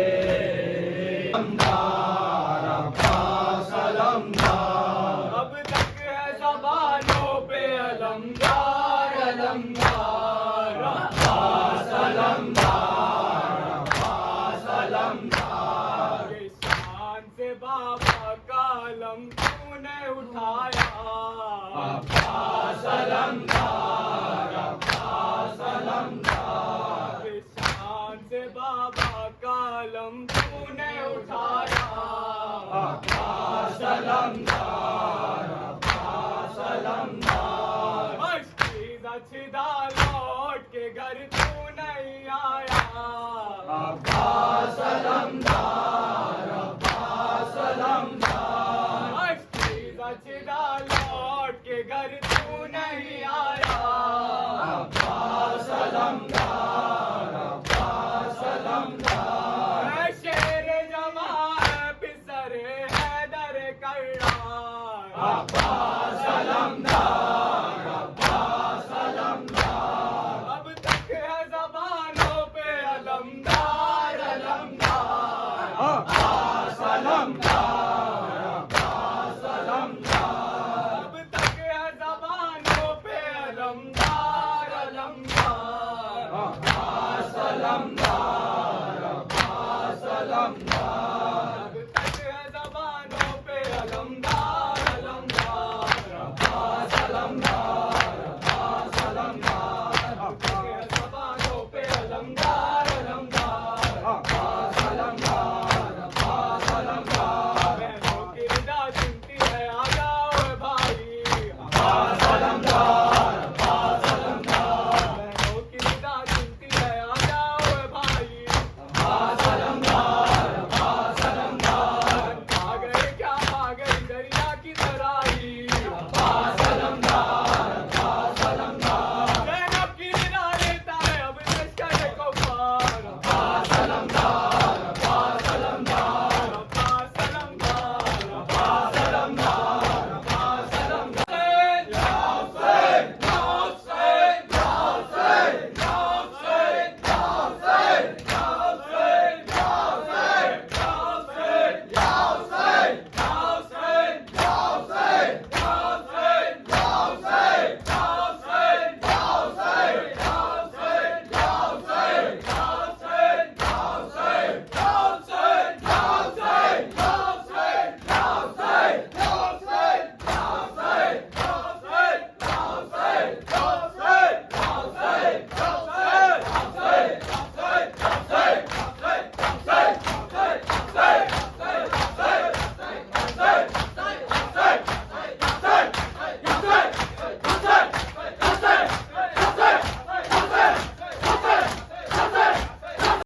سلمدار عباس علمدار اب تک ہے زبانوں پہ علمدار علمدار عباس علمدار عباس علمدار شان سے بابا کا علم تو نے اٹھایا عباس علمدار عباس علمدار شان سے بابا کا علم تو نے اٹھایا عباس علمدار عباس علمدار مشکیزہ چھدا لوٹ کے گھر تو نہیں آیا عباس علمدار عباس علمدار مشکیزہ چھدا لوٹ کے گھر تو نہیں آیا عباس علمدار عباس علمدار اے شیر جوان پسر حیدر کرار عباس علمدار عباس علمدار اب تک ہے زبانوں پہ علمدار علمدار عباس علمدار عباس علمدار اب تک ہے زبانوں پہ علمدار علمدار عباس علمدار عباس علمدار